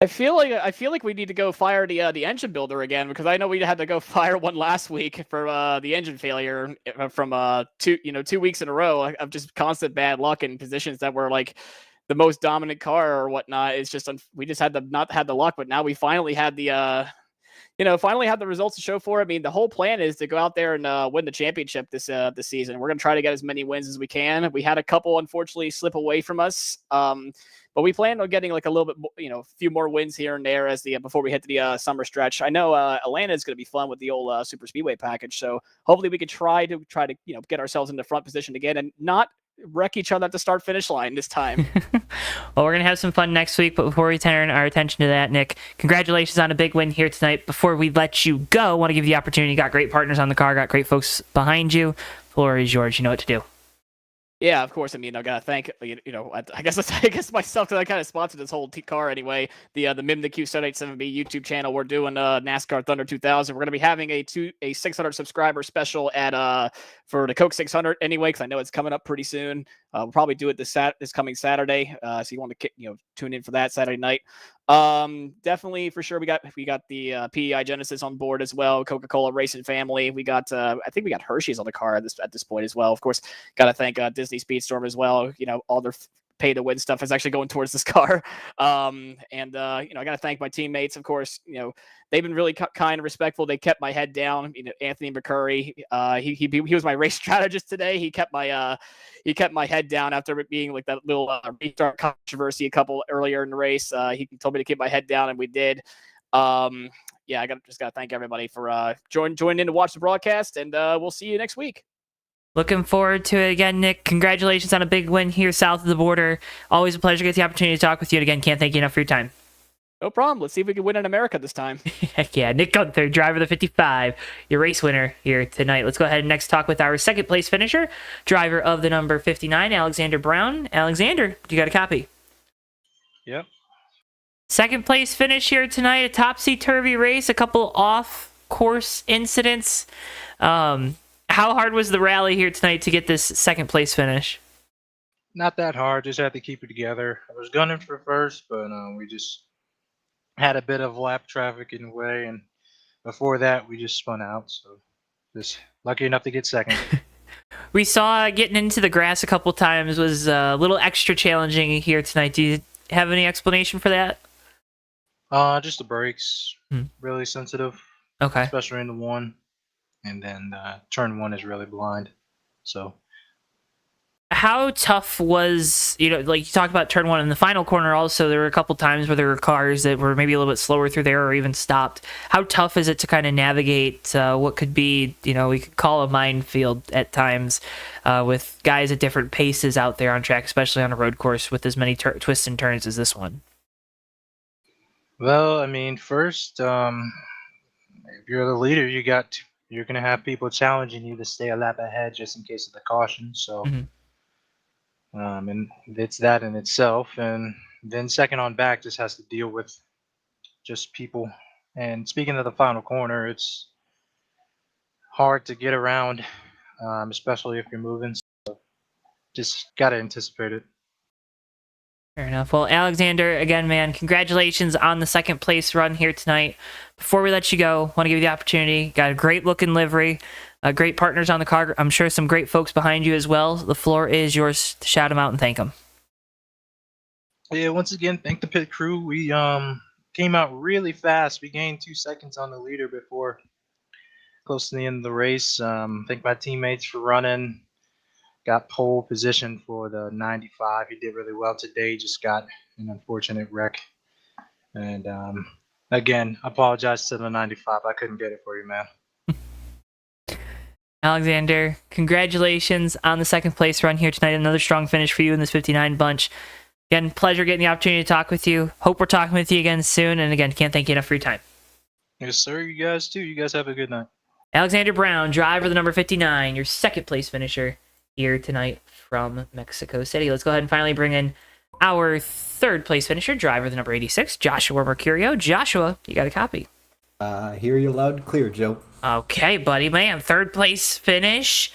I feel like we need to go fire the engine builder again, because I know we had to go fire one last week for the engine failure from 2 weeks in a row of just constant bad luck in positions that were the most dominant car or whatnot. It's just we just had not had the luck, but now we finally had the finally have the results to show for it. I mean, the whole plan is to go out there and win the championship this season. We're going to try to get as many wins as we can. We had a couple, unfortunately, slip away from us. But we plan on getting a little bit, a few more wins here and there before we hit the summer stretch. I know Atlanta is going to be fun with the old super speedway package. So hopefully we could try to get ourselves in the front position again and not wreck each other at the start finish line this time. Well, we're gonna have some fun next week, but before we turn our attention to that, Nick, congratulations on a big win here tonight. Before we let you go, I want to give you the opportunity. You got great partners on the car, got great folks behind you. Floor is yours. You know what to do. Yeah, of course. I mean, I gotta thank I guess myself, because I kind of sponsored this whole car anyway. The MIM the Q787B YouTube channel. We're doing NASCAR Thunder 2000. We're gonna be having a 600 subscriber special for the Coke 600 anyway, because I know it's coming up pretty soon. We'll probably do it this coming Saturday. So you want to tune in for that Saturday night. Definitely for sure. We got the PEI Genesis on board as well. Coca-Cola Racing Family. We got I think we got Hershey's on the car at this point as well. Of course, got to thank Disney Speedstorm as well. All their pay to win stuff is actually going towards this car. I got to thank my teammates, of course. They've been really kind and respectful. They kept my head down. Anthony McCurry, he was my race strategist today. He kept my head down after it being that little restart controversy a couple earlier in the race. He told me to keep my head down, and we did. I just got to thank everybody for joining in to watch the broadcast, and we'll see you next week. Looking forward to it again, Nick. Congratulations on a big win here south of the border. Always a pleasure to get the opportunity to talk with you. And again, can't thank you enough for your time. No problem. Let's see if we can win in America this time. Heck yeah. Nick Gunther, driver of the 55, your race winner here tonight. Let's go ahead and next talk with our second place finisher, driver of the number 59, Alexander Brown. Alexander, you got a copy? Yep. Second place finish here tonight, a topsy-turvy race, a couple off-course incidents. How hard was the rally here tonight to get this second place finish? Not that hard. Just had to keep it together. I was gunning for first, but we just had a bit of lap traffic in the way, and before that, we just spun out. So just lucky enough to get second. We saw getting into the grass a couple times was a little extra challenging here tonight. Do you have any explanation for that? Just the brakes, really sensitive, Okay. especially in the one, and then turn one is really blind. So How tough was, like you talked about turn one in the final corner also, there were a couple times where there were cars that were maybe a little bit slower through there or even stopped. How tough is it to kind of navigate what could be, we could call a minefield at times with guys at different paces out there on track, especially on a road course with as many twists and turns as this one? well, I mean, first, if you're the leader, you're gonna have people challenging you to stay a lap ahead just in case of the caution. So. Mhm. And it's that in itself, and then second on back just has to deal with just people. And speaking of the final corner, it's hard to get around, especially if you're moving. So just gotta anticipate it. Fair enough. Well, Alexander, again, man, congratulations on the second place run here tonight. Before we let you go, want to give you the opportunity. Got a great looking livery, great partners on the car. I'm sure some great folks behind you as well. The floor is yours to shout them out and thank them. Yeah, once again, thank the pit crew. We came out really fast. We gained 2 seconds on the leader before close to the end of the race. Thank my teammates for running. Got pole position for the 95. He did really well today. Just got an unfortunate wreck. And again, apologize to the 95. I couldn't get it for you, man. Alexander, congratulations on the second place run here tonight. Another strong finish for you in this 59 bunch. Again, pleasure getting the opportunity to talk with you. Hope we're talking with you again soon. And again, can't thank you enough for your time. Yes, sir. You guys too. You guys have a good night. Alexander Brown, driver the number 59, your second place finisher here tonight from Mexico City. Let's go ahead and finally bring in our third place finisher, driver the number 86, Joshua Mercurio. Joshua, you got a copy? Hear you loud and clear, Joe. Okay, buddy, man. Third place finish.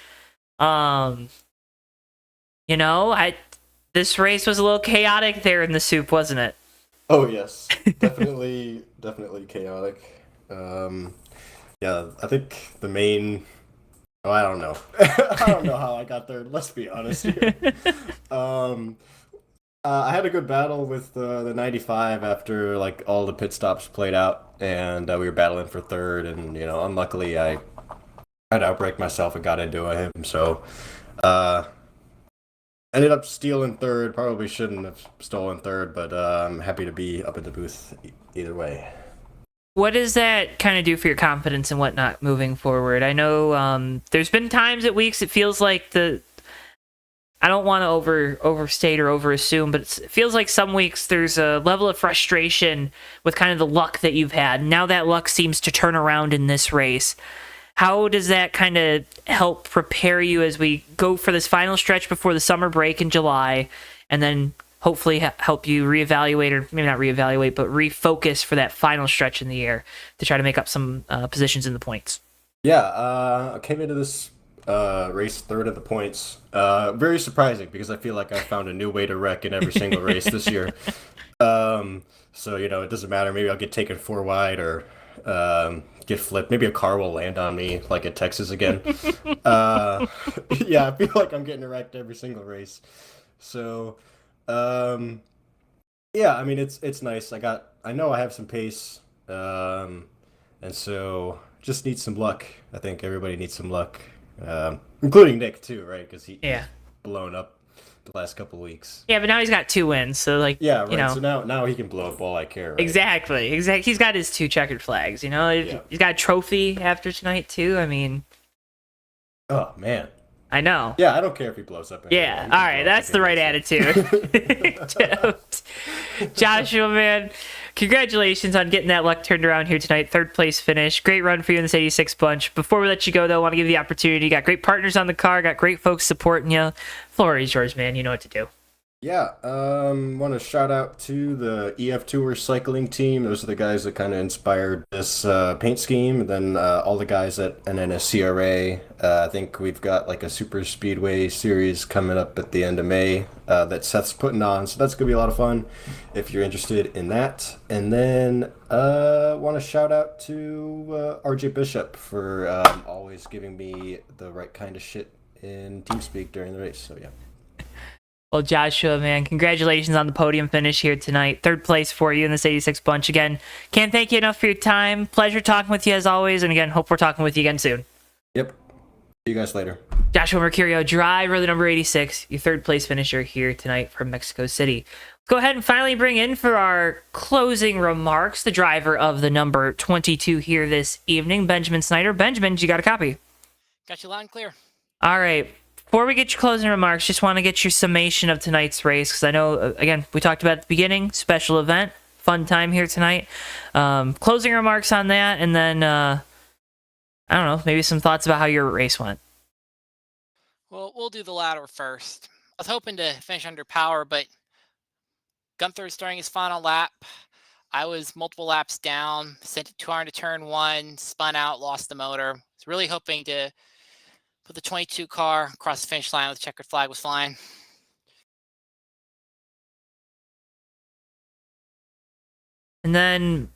This race was a little chaotic there in the soup, wasn't it? Oh yes, definitely chaotic. Yeah, I think the main. Oh, I don't know. I don't know how I got there. Let's be honest here. I had a good battle with the 95 after like all the pit stops played out, and we were battling for third. And unluckily, I had to outbrake myself and got into him. So, ended up stealing third. Probably shouldn't have stolen third, but I'm happy to be up at the booth either way. What does that kind of do for your confidence and whatnot moving forward? I know there's been times at weeks it feels like I don't want to overstate or overassume, but it feels like some weeks there's a level of frustration with kind of the luck that you've had. Now that luck seems to turn around in this race. How does that kind of help prepare you as we go for this final stretch before the summer break in July, and then hopefully help you reevaluate, or maybe not reevaluate, but refocus for that final stretch in the year to try to make up some positions in the points? Yeah, I came into this race third in the points. Very surprising because I feel like I found a new way to wreck in every single race this year. So, it doesn't matter. Maybe I'll get taken 4 wide or get flipped. Maybe a car will land on me like at Texas again. Yeah, I feel like I'm getting wrecked every single race. So, yeah, I mean, it's nice. I know I have some pace, and so just need some luck. I think everybody needs some luck, including Nick too, right? Because he's blown up the last couple of weeks. Yeah, but now he's got 2 wins, so yeah, right. So now he can blow up all I care. Right? Exactly. He's got his 2 checkered flags. Yeah. He's got a trophy after tonight too. I mean, oh man. I know. Yeah, I don't care if he blows up. Yeah, all right, that's the right attitude. Joshua, man, Congratulations on getting that luck turned around here tonight. Third place finish. Great run for you in this 86 bunch. Before we let you go, though, I want to give you the opportunity. Got great partners on the car. Got great folks supporting you. Floor is yours, man. You know what to do. Yeah, want to shout out to the EF Tour cycling team. Those are the guys that kind of inspired this paint scheme. And then all the guys at NASCAR. I think we've got like a super speedway series coming up at the end of May that Seth's putting on. So that's going to be a lot of fun if you're interested in that. And then want to shout out to RJ Bishop for always giving me the right kind of shit in TeamSpeak during the race. So yeah. Well, Joshua, man, congratulations on the podium finish here tonight. Third place for you in this 86 bunch. Again, can't thank you enough for your time. Pleasure talking with you as always. And again, hope we're talking with you again soon. Yep. See you guys later. Joshua Mercurio, driver of the number 86, your third place finisher here tonight from Mexico City. Let's go ahead and finally bring in for our closing remarks the driver of the number 22 here this evening, Benjamin Snyder. Benjamin, you got a copy? Got you loud and clear. All right. Before we get your closing remarks, just want to get your summation of tonight's race, because I know, again, we talked about at the beginning, special event, fun time here tonight. Closing remarks on that, and then, I don't know, maybe some thoughts about how your race went. Well, we'll do the latter first. I was hoping to finish under power, but Gunther was starting his final lap. I was multiple laps down, sent it too hard to turn one, spun out, lost the motor. Was really hoping to put the 22 car across the finish line with the checkered flag was flying. And then,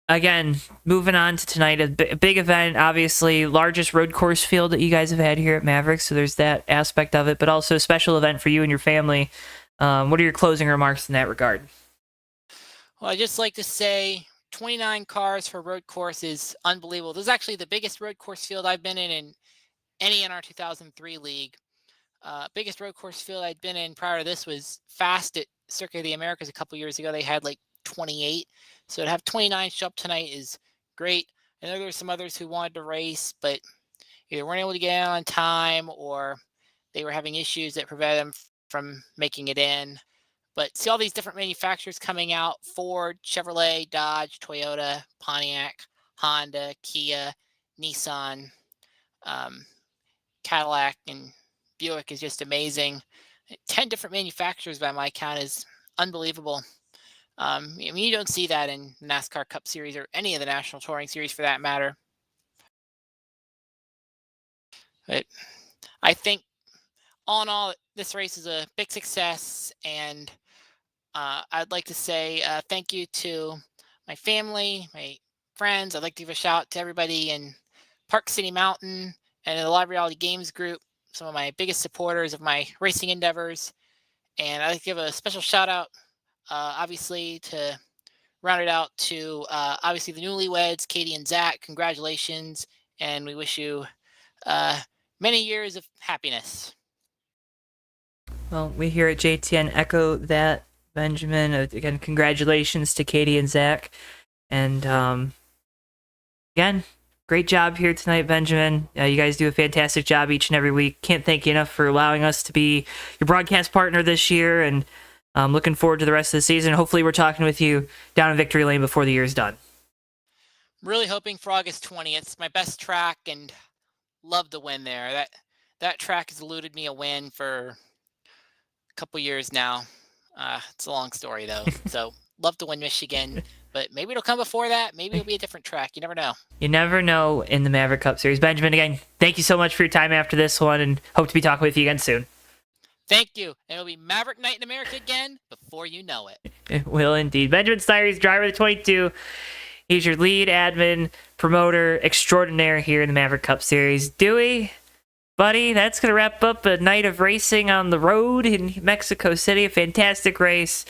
again, moving on to tonight, a big event, obviously, largest road course field that you guys have had here at Maverick, so there's that aspect of it, but also a special event for you and your family. What are your closing remarks in that regard? Well, I'd just like to say 29 cars for road course is unbelievable. This is actually the biggest road course field I've been in any NR 2003 league. Biggest road course field I'd been in prior to this was Fast at Circuit of the Americas a couple years ago. They had like 28. So to have 29 show up tonight is great. I know there were some others who wanted to race, but either weren't able to get in on time or they were having issues that prevented them from making it in. But see all these different manufacturers coming out: Ford, Chevrolet, Dodge, Toyota, Pontiac, Honda, Kia, Nissan, Cadillac, and Buick is just amazing. 10 different manufacturers by my count is unbelievable. I mean, you don't see that in NASCAR Cup Series or any of the National Touring Series for that matter. But I think all in all, this race is a big success, and I'd like to say thank you to my family, my friends. I'd like to give a shout out to everybody in Park City Mountain and the Live Reality Games group, some of my biggest supporters of my racing endeavors. And I'd like to give a special shout out, obviously, to round it out to obviously the newlyweds, Katie and Zach. Congratulations, and we wish you many years of happiness. Well, we here at JTN echo that, Benjamin. Again, congratulations to Katie and Zach. And again, great job here tonight, Benjamin. You guys do a fantastic job each and every week. Can't thank you enough for allowing us to be your broadcast partner this year, and looking forward to the rest of the season. Hopefully we're talking with you down in Victory Lane before the year's done. Really hoping for August 20th. It's my best track, and love the win there. That track has eluded me a win for a couple years now. It's a long story, though. So love to win Michigan, but maybe it'll come before that. Maybe it'll be a different track. You never know. You never know in the Maverick Cup Series. Benjamin, again, thank you so much for your time after this one, and hope to be talking with you again soon. Thank you. And it'll be Maverick Night in America again before you know it. It will indeed. Benjamin Snyder, he's driver of the 22. He's your lead admin, promoter extraordinaire here in the Maverick Cup Series. Dewey, buddy, that's going to wrap up a night of racing on the road in Mexico City. A fantastic race.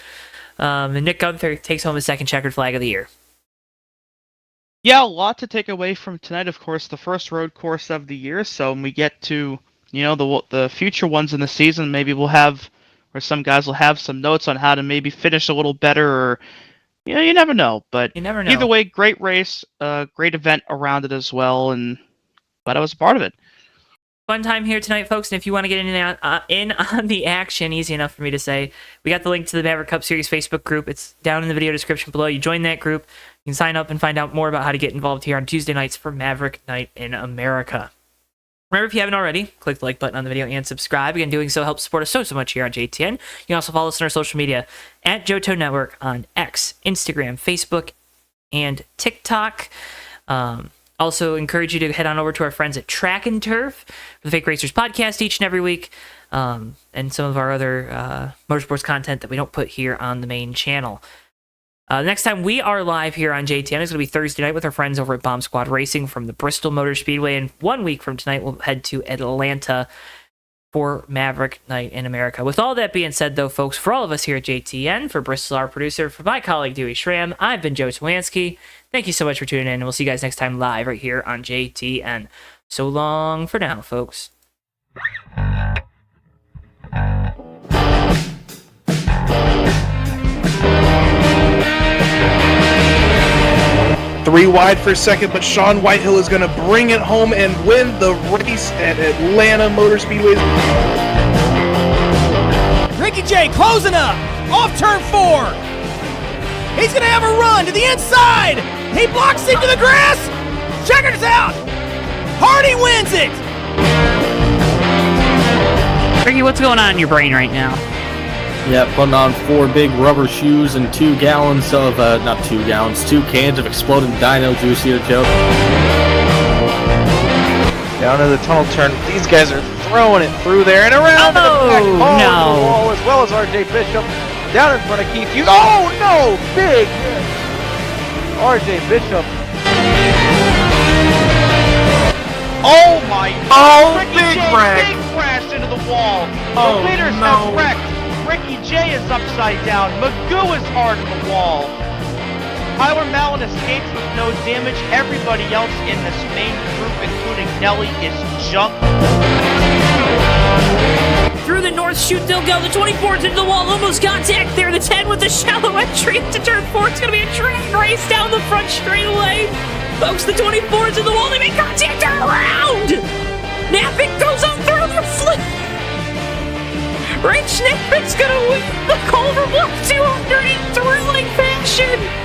And Nick Gunther takes home his second checkered flag of the year. Yeah, a lot to take away from tonight. Of course, the first road course of the year. So when we get to, the future ones in the season, maybe we'll have, or some guys will have some notes on how to maybe finish a little better, or you never know. But you never know. Either way, great race, great event around it as well, and glad I was a part of it. Fun time here tonight, folks. And if you want to get in on the action, easy enough for me to say, we got the link to the Maverick Cup Series Facebook group. It's down in the video description below. You join that group, you can sign up and find out more about how to get involved here on Tuesday nights for Maverick Night in America. Remember, if you haven't already, click the like button on the video and subscribe. Again, doing so helps support us so much here on JTN. You can also follow us on our social media at JoeTowNetwork on X, Instagram, Facebook, and TikTok. Also, encourage you to head on over to our friends at Track and Turf, the Fake Racers podcast each and every week, and some of our other motorsports content that we don't put here on the main channel. Next time we are live here on JTN is going to be Thursday night with our friends over at Bomb Squad Racing from the Bristol Motor Speedway, and 1 week from tonight we'll head to Atlanta for Maverick Night in America. With all that being said, though, folks, for all of us here at JTN, for Bristol, our producer, for my colleague Dewey Schramm, I've been Joe Towanski. Thank you so much for tuning in, and we'll see you guys next time live right here on JTN. So long for now, folks. 3 wide for second, but Sean Whitehill is going to bring it home and win the race at Atlanta Motor Speedway. Ricky J closing up off turn 4. He's going to have a run to the inside. He blocks into the grass. Checkers out. Hardy wins it. Ricky, what's going on in your brain right now? Yeah, putting on 4 big rubber shoes and 2 gallons of, not 2 gallons, 2 cans of exploding dino juice here, Joe. Down to the tunnel turn. These guys are throwing it through there and around to the back. Oh, no. The wall, as well as RJ Bishop. Down in front of Keith Hughes. Oh, no! Big hit. RJ Bishop. Oh, my God. Ricky big J, wreck. big crash into the wall. Oh, the leaders no. have wrecked. Ricky J is upside down. Magoo is hard in the wall. Tyler Mallon escapes with no damage. Everybody else in this main group, including Nelly, is junk. Through the north chute they'll go. The 24's into the wall. Almost contact there. The 10 with the shallow entry into turn 4. It's going to be a drag race down the front straightaway. Folks, the 24's in the wall. They make contact. Turn around. Napick goes on through the flip. Rich Napick's going to win the Culver Block 200 in thrilling fashion.